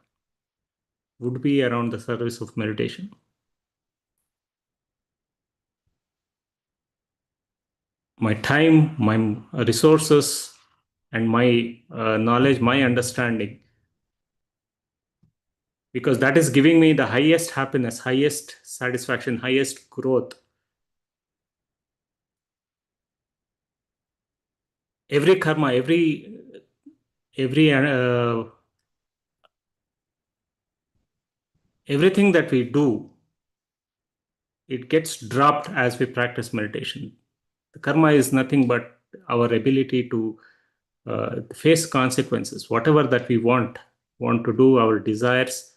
would be around the service of meditation. My time, my resources, and my knowledge, my understanding, because that is giving me the highest happiness, highest satisfaction, highest growth. Every karma, everything that we do, it gets dropped as we practice meditation. The karma is nothing but our ability to face consequences, whatever that we want to do, our desires.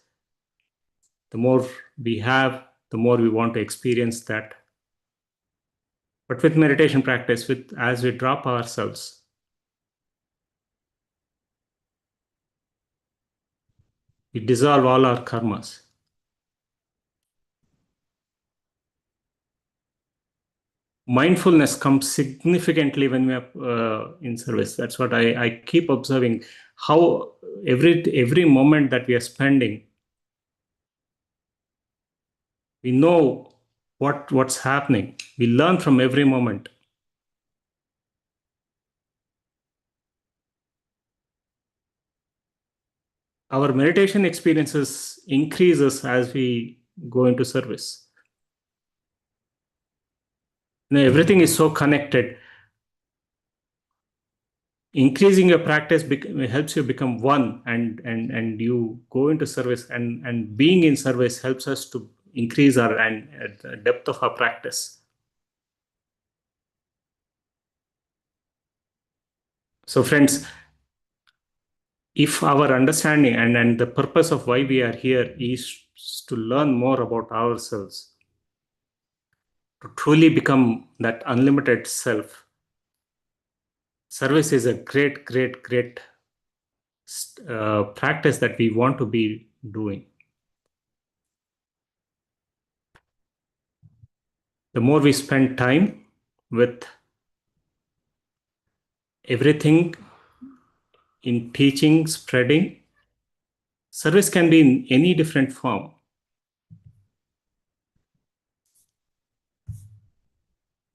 The more we have, the more we want to experience that. But with meditation practice, as we drop ourselves, we dissolve all our karmas. Mindfulness comes significantly when we are in service. That's what I keep observing, how every moment that we are spending, we know what's happening. We learn from every moment. Our meditation experiences increases as we go into service. Everything is so connected. Increasing your practice helps you become one, and you go into service, and being in service helps us to increase our the depth of our practice. So friends, if our understanding and the purpose of why we are here is to learn more about ourselves, to truly become that unlimited self, service is a great practice that we want to be doing. The more we spend time with everything in teaching, spreading, service can be in any different form.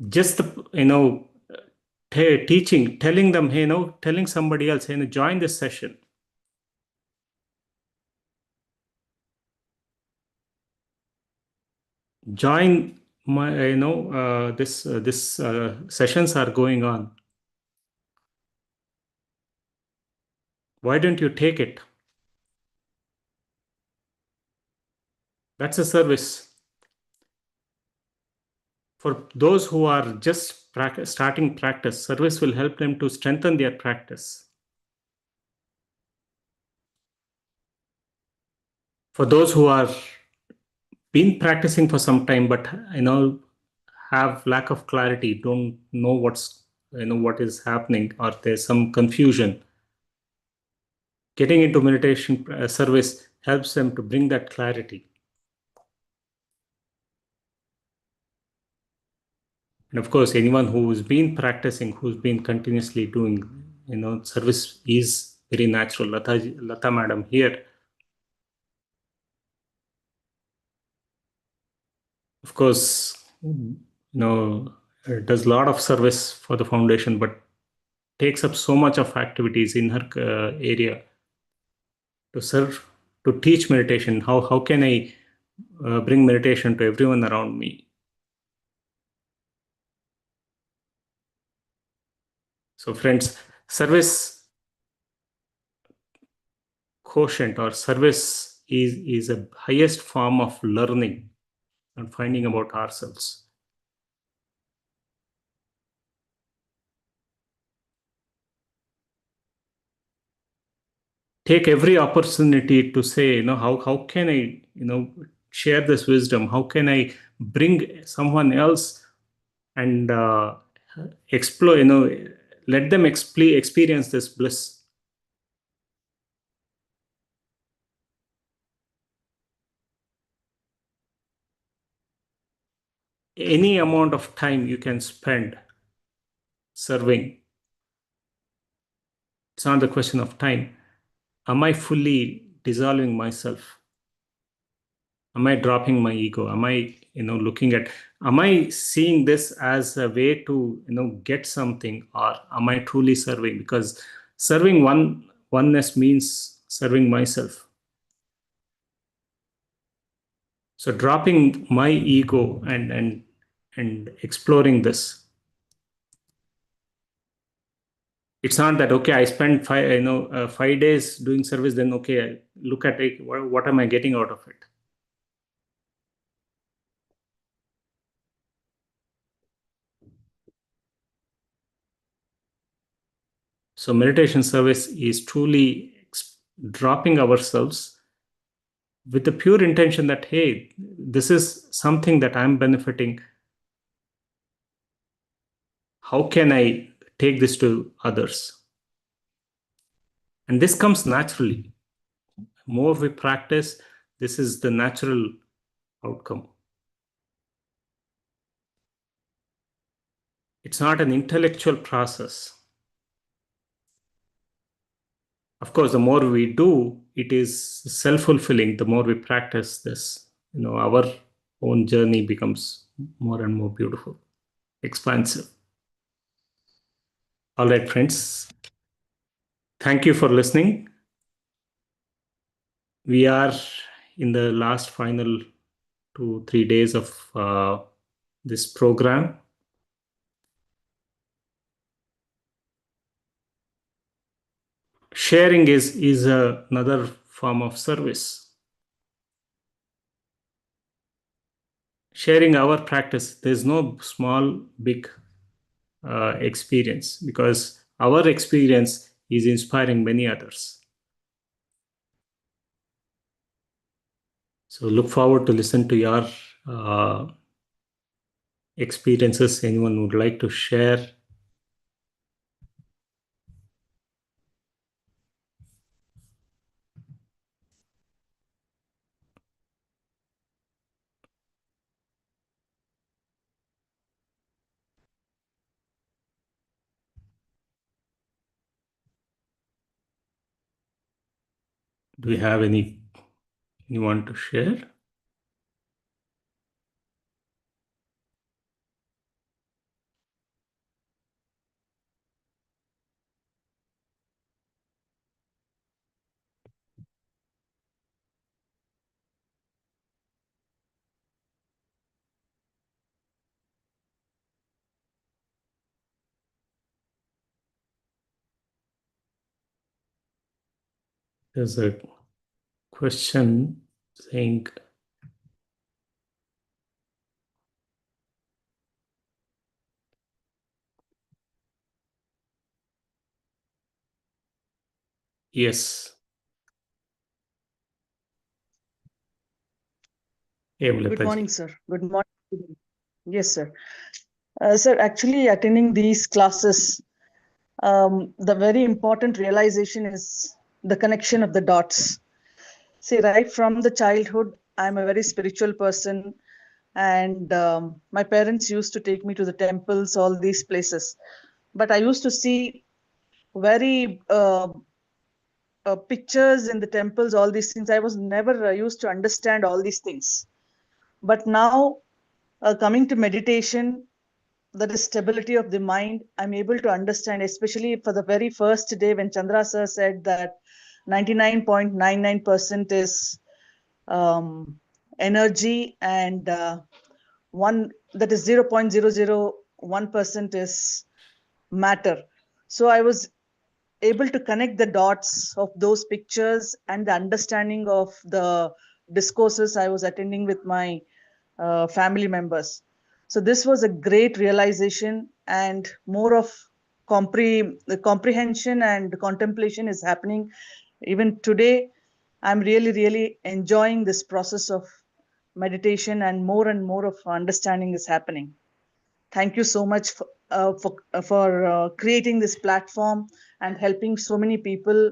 Just teaching, telling them, hey, telling somebody else, hey, join this session. Join my, this sessions are going on. Why don't you take it? That's a service. For those who are just starting practice, service will help them to strengthen their practice. For those who are been practicing for some time, but have lack of clarity, don't know what is happening, or there's some confusion, getting into meditation service helps them to bring that clarity. And of course, anyone who's been practicing, who's been continuously doing, service is very natural. Lata madam here, of course, does a lot of service for the foundation, but takes up so much of activities in her area to serve, to teach meditation. How can I bring meditation to everyone around me? So friends, service quotient or service is a highest form of learning and finding about ourselves. Take every opportunity to say, how can I, share this wisdom? How can I bring someone else and explore, let them experience this bliss. Any amount of time you can spend serving. It's not the question of time. Am I fully dissolving myself? Am I dropping my ego? Am I, looking at, am I seeing this as a way to, get something, or am I truly serving? Because serving oneness means serving myself. So dropping my ego and exploring this. It's not that, okay, I spent 5 days doing service, then okay, look at it, what am I getting out of it? So meditation service is truly dropping ourselves with the pure intention that, hey, this is something that I'm benefiting. How can I take this to others? And this comes naturally. More we practice, this is the natural outcome. It's not an intellectual process. Of course, the more we do, it is self-fulfilling. The more we practice this, our own journey becomes more and more beautiful, expansive. All right, friends. Thank you for listening. We are in the last final 2-3 days of this program. Sharing is another form of service. Sharing our practice, there's no small, big experience, because our experience is inspiring many others. So look forward to listen to your experiences. Anyone would like to share? Do we have any you want to share? There's a question saying, yes. Good morning, sir. Good morning. Yes, sir. Sir, actually attending these classes, the very important realization is the connection of the dots. See, right from the childhood, I'm a very spiritual person, And my parents used to take me to the temples, all these places. But I used to see very pictures in the temples, all these things. I was never used to understand all these things. But now, coming to meditation, that is stability of the mind, I'm able to understand, especially for the very first day when Chandra sir said that 99.99% is energy, and one that is 0.001% is matter. So I was able to connect the dots of those pictures and the understanding of the discourses I was attending with my family members. So this was a great realization, and more of the comprehension and contemplation is happening even today. I'm really, really enjoying this process of meditation, and more of understanding is happening. Thank you so much for creating this platform and helping so many people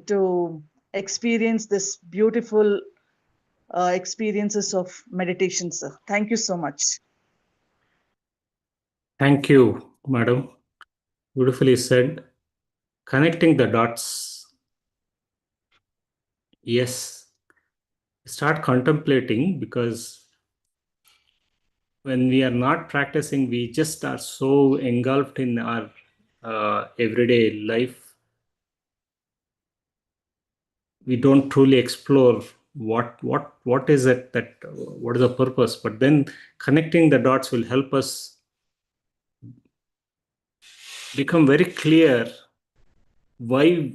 to experience this beautiful experiences of meditation, sir. Thank you so much. Thank you, madam. Beautifully said. Connecting the dots. Yes. Start contemplating, because when we are not practicing, we just are so engulfed in our everyday life. We don't truly explore what is it, that what is the purpose. But then connecting the dots will help us become very clear why,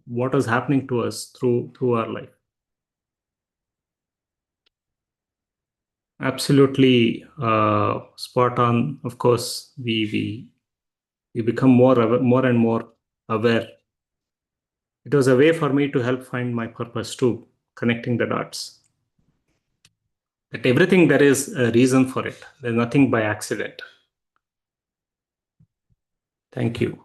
what is happening to us through our life. Absolutely spot on. Of course, we become more and more aware. It was a way for me to help find my purpose too, connecting the dots. That everything, there is a reason for it. There's nothing by accident. Thank you.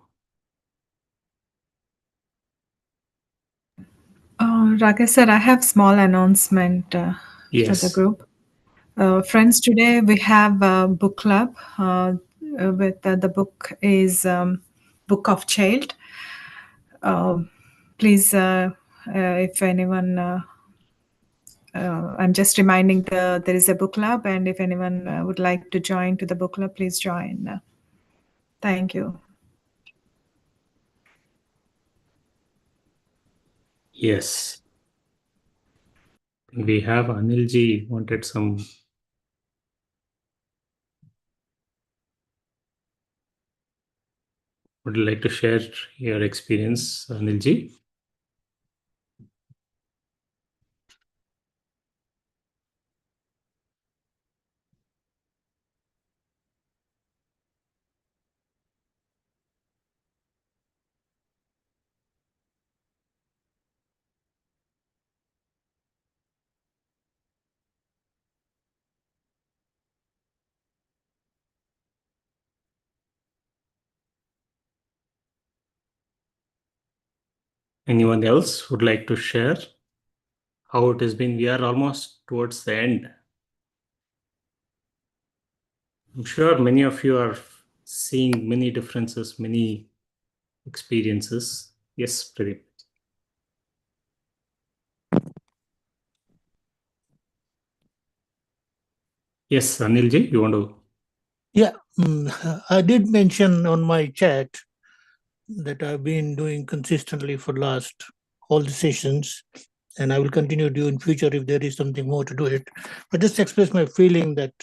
Rakesh sir, I have small announcement for the group. Friends, today we have a book club. With the book is Book of Child. Please, if anyone, I'm just reminding there is a book club, and if anyone would like to join to the book club, please join. Thank you. Yes. We have Anilji wanted some. Would you like to share your experience, Anilji? Anyone else would like to share how it has been? We are almost towards the end. I'm sure many of you are seeing many differences, many experiences. Yes, Pradeep. Yes, Anilji, you want to? Yeah, I did mention on my chat that I've been doing consistently for last all the sessions, and I will continue to do in future if there is something more to do it. But just express my feeling that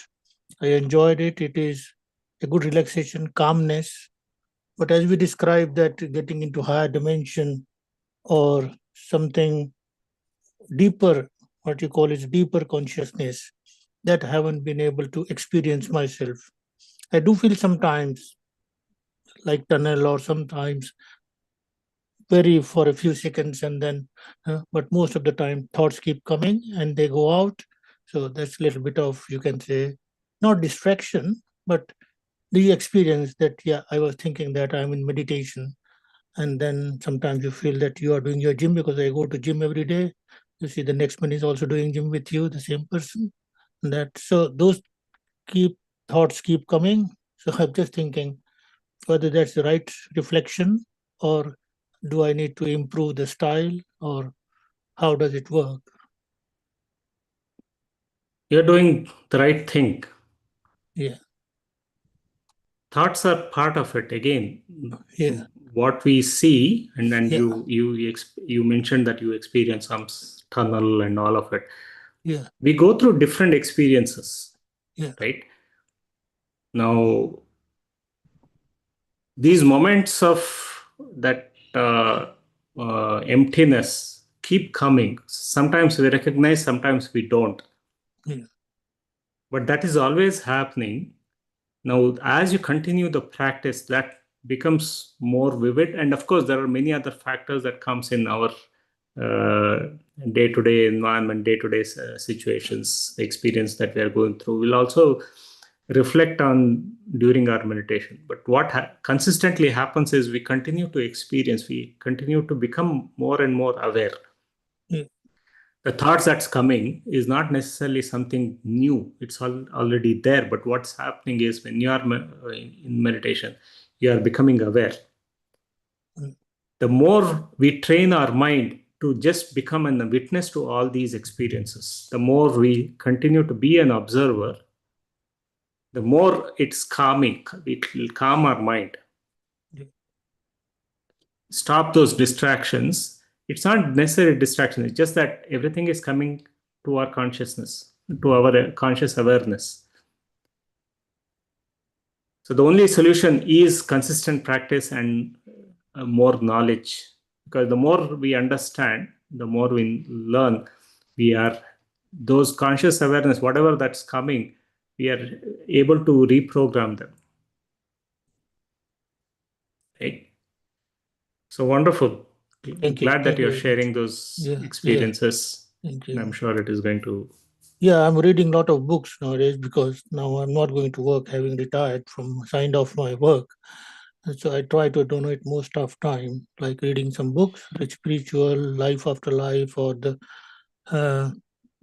I enjoyed it. It is a good relaxation, calmness. But as we described that getting into higher dimension or something deeper, what you call is deeper consciousness, that I haven't been able to experience myself. I do feel sometimes like tunnel, or sometimes very for a few seconds, and then but most of the time thoughts keep coming and they go out. So that's a little bit of, you can say, not distraction, but the experience that, yeah, I was thinking that I'm in meditation, and then sometimes you feel that you are doing your gym, because I go to gym every day. You see the next one is also doing gym with you, the same person. That so those thoughts keep coming. So I'm just thinking whether that's the right reflection, or do I need to improve the style, or how does it work? You're doing the right thing. Yeah. Thoughts are part of it. Again, Yeah. what we see, and then Yeah. you mentioned that you experience some tunnel and all of it. Yeah. We go through different experiences. Yeah. Right? Now, these moments of that emptiness keep coming. Sometimes we recognize, sometimes we don't. Yeah. But that is always happening. Now, as you continue the practice, that becomes more vivid. And of course, there are many other factors that comes in our day-to-day environment, day-to-day situations, the experience that we are going through. We'll also reflect on during our meditation. But what consistently happens is we continue to experience, we continue to become more and more aware. Yeah. The thoughts that's coming is not necessarily something new. It's already there. But what's happening is when you are in meditation, you are becoming aware. The more we train our mind to just become a witness to all these experiences, the more we continue to be an observer, the more it's calming. It will calm our mind. Yeah. Stop those distractions. It's not necessarily distraction. It's just that everything is coming to our consciousness, to our conscious awareness. So the only solution is consistent practice and more knowledge. Because the more we understand, the more we learn, we are those conscious awareness, whatever that's coming, we are able to reprogram them. Right? So wonderful. Glad that you're sharing those experiences. Thank you. And I'm sure it is going to. Yeah, I'm reading a lot of books nowadays because now I'm not going to work, having retired signed off my work. And so I try to donate most of time, like reading some books, like spiritual, life after life, or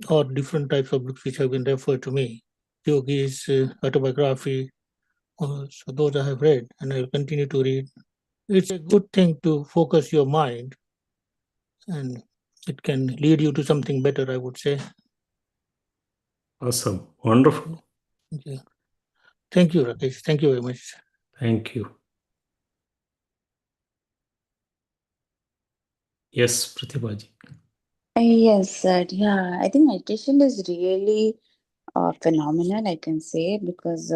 or different types of books which have been referred to me. Yogi's autobiography. So those I have read, and I will continue to read. It's a good thing to focus your mind, and it can lead you to something better, I would say. Awesome. Wonderful. Yeah. Thank you, Rakesh. Thank you very much. Thank you. Yes, Pratibhaji. Yes, sir. Yeah, I think meditation is really phenomenal, I can say, because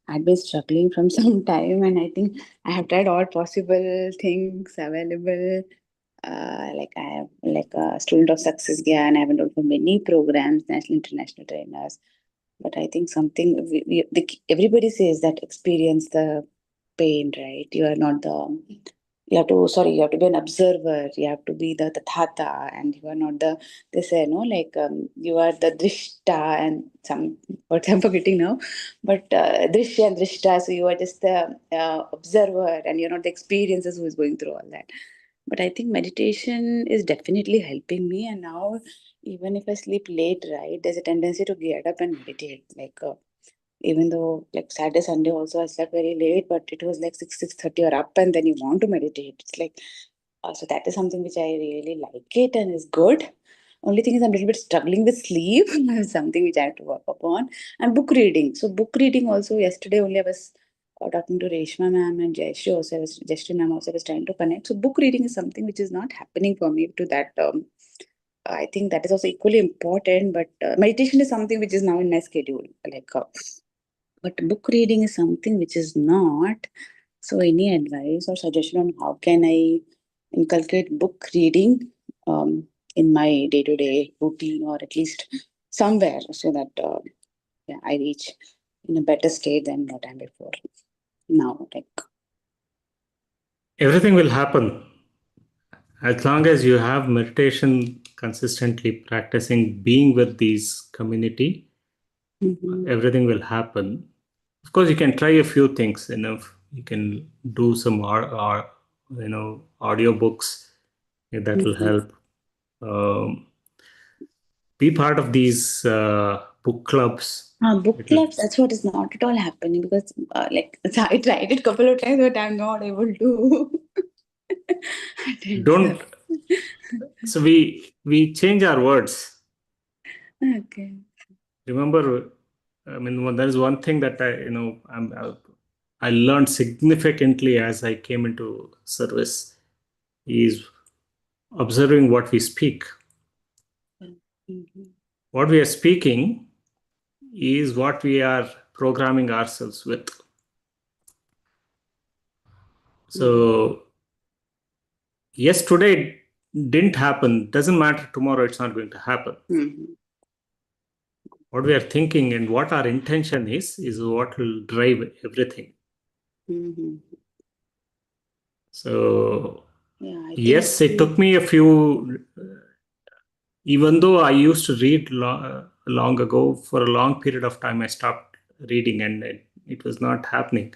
I've been struggling from some time, and I think I have tried all possible things available. Like I am like a student of Success Gyan. I have enrolled for many programs, national, international trainers. But I think something everybody says that experience the pain, right? You are not the. You have to be an observer. You have to be the thata, and you are not the. They say no, like you are the drishta and some. What I'm forgetting now, but drishya and drishta. So you are just the observer, and you're not the experiences who is going through all that. But I think meditation is definitely helping me. And now, even if I sleep late, right, there's a tendency to get up and meditate. Like, even though, like, Saturday, Sunday also, I slept very late, but it was like 6:30 or up, and then you want to meditate. It's like, so that is something which I really like it and is good. Only thing is, I'm a little bit struggling with sleep. Something which I have to work upon. And book reading. So, book reading also, yesterday only I was talking to Reshma ma'am and Jayashree also, Jayashree ma'am also was trying to connect. So book reading is something which is not happening for me to that. I think that is also equally important, but meditation is something which is now in my schedule. But book reading is something which is not. So any advice or suggestion on how can I inculcate book reading in my day-to-day routine, or at least somewhere, so that I reach in a better state than what I'm before now. Everything will happen as long as you have meditation consistently practicing, being with these community. Everything will happen. Of course, you can try a few things. You can do some audio books that will help. Be part of these book clubs. Book clubs, that's what is not at all happening, because I tried it a couple of times, but I'm not able to attend. Don't. So we change our words. Okay. Remember, there is one thing that I learned significantly as I came into service is observing what we speak. Mm-hmm. What we are speaking is what we are programming ourselves with. So, yes, today it didn't happen. Doesn't matter, tomorrow it's not going to happen. Mm-hmm. What we are thinking and what our intention is what will drive everything. Mm-hmm. So, yeah, yes, it took me a few, even though I used to read long ago, for a long period of time, I stopped reading and it was not happening.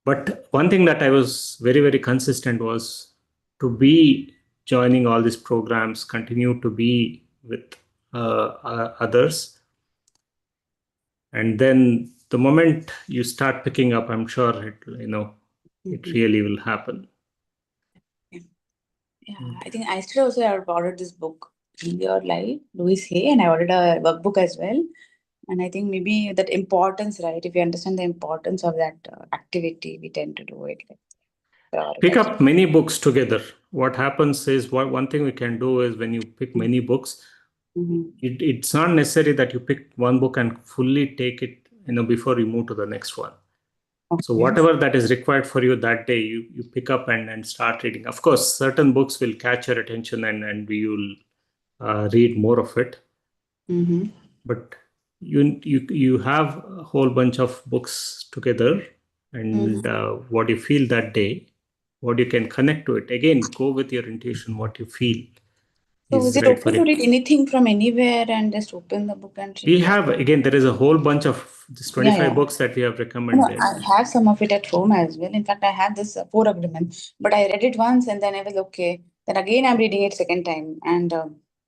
But one thing that I was very, very consistent was to be joining all these programs, continue to be with others. And then the moment you start picking up, I'm sure it really will happen. Yeah, I think I still also have ordered this book, Live Your Life, Louise Hay, and I ordered a workbook as well. And I think maybe that importance, right? If you understand the importance of that activity, we tend to do it. Pick up many books together. What happens is, one thing we can do is when you pick many books, it's not necessary that you pick one book and fully take it, before you move to the next one. Okay. So whatever that is required for you that day, you pick up and start reading. Of course, certain books will catch your attention and we will read more of it. But you have a whole bunch of books together, and what you feel that day, what you can connect to it. Again, go with your intuition, what you feel. So is it right okay to read anything from anywhere and just open the book and read? We have, again, there is a whole bunch of these 25 books that we have recommended. No, I have some of it at home as well. In fact, I have this 4 agreements, but I read it once and then I was okay. Then again, I'm reading it second time, and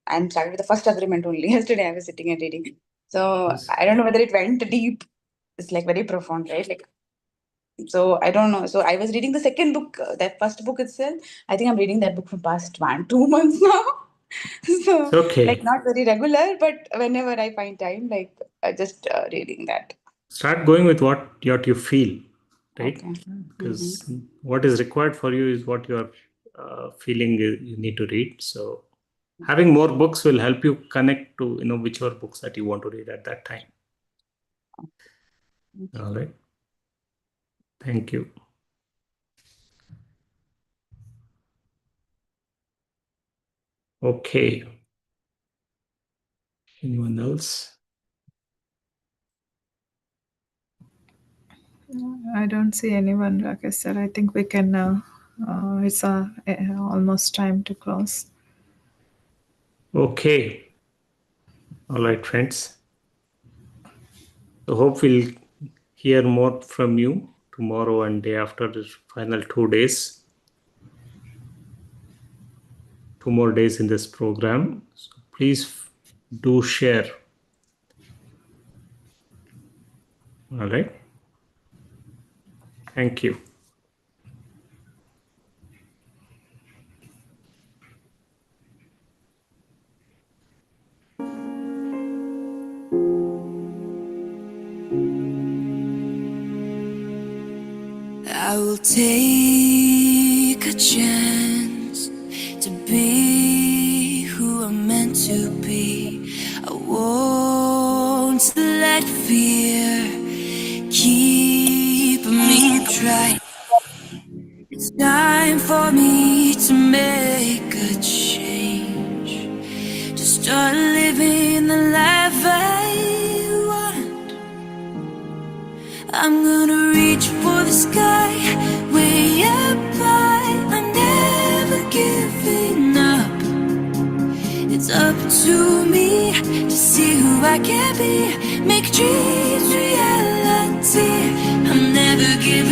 I'm started with the first agreement only. Yesterday, I was sitting and reading. So yes. I don't know whether it went deep. It's like very profound, right? So I don't know. So I was reading the second book, that first book itself. I think I'm reading that book for past 2 months now. So it's okay. Not very regular, but whenever I find time, just reading that. Start going with what you feel, right? Okay. Because what is required for you is what you're feeling you need to read. So having more books will help you connect to whichever books that you want to read at that time. Okay. All right. Thank you. Okay. Anyone else? I don't see anyone, Rakesh sir. I think we can now. It's almost time to close. Okay. All right, friends. So hope we'll hear more from you tomorrow and day after, the final 2 days. 2 more days in this program. So please do share. All right. Thank you. I will take a chance to be who I'm meant to be. I won't let fear keep me dry. It's time for me to make a change, to start living the life I want. I'm gonna reach for the sky, way up high. I'm never giving up. It's up to me to see who I can be, make dreams reality. I'm never giving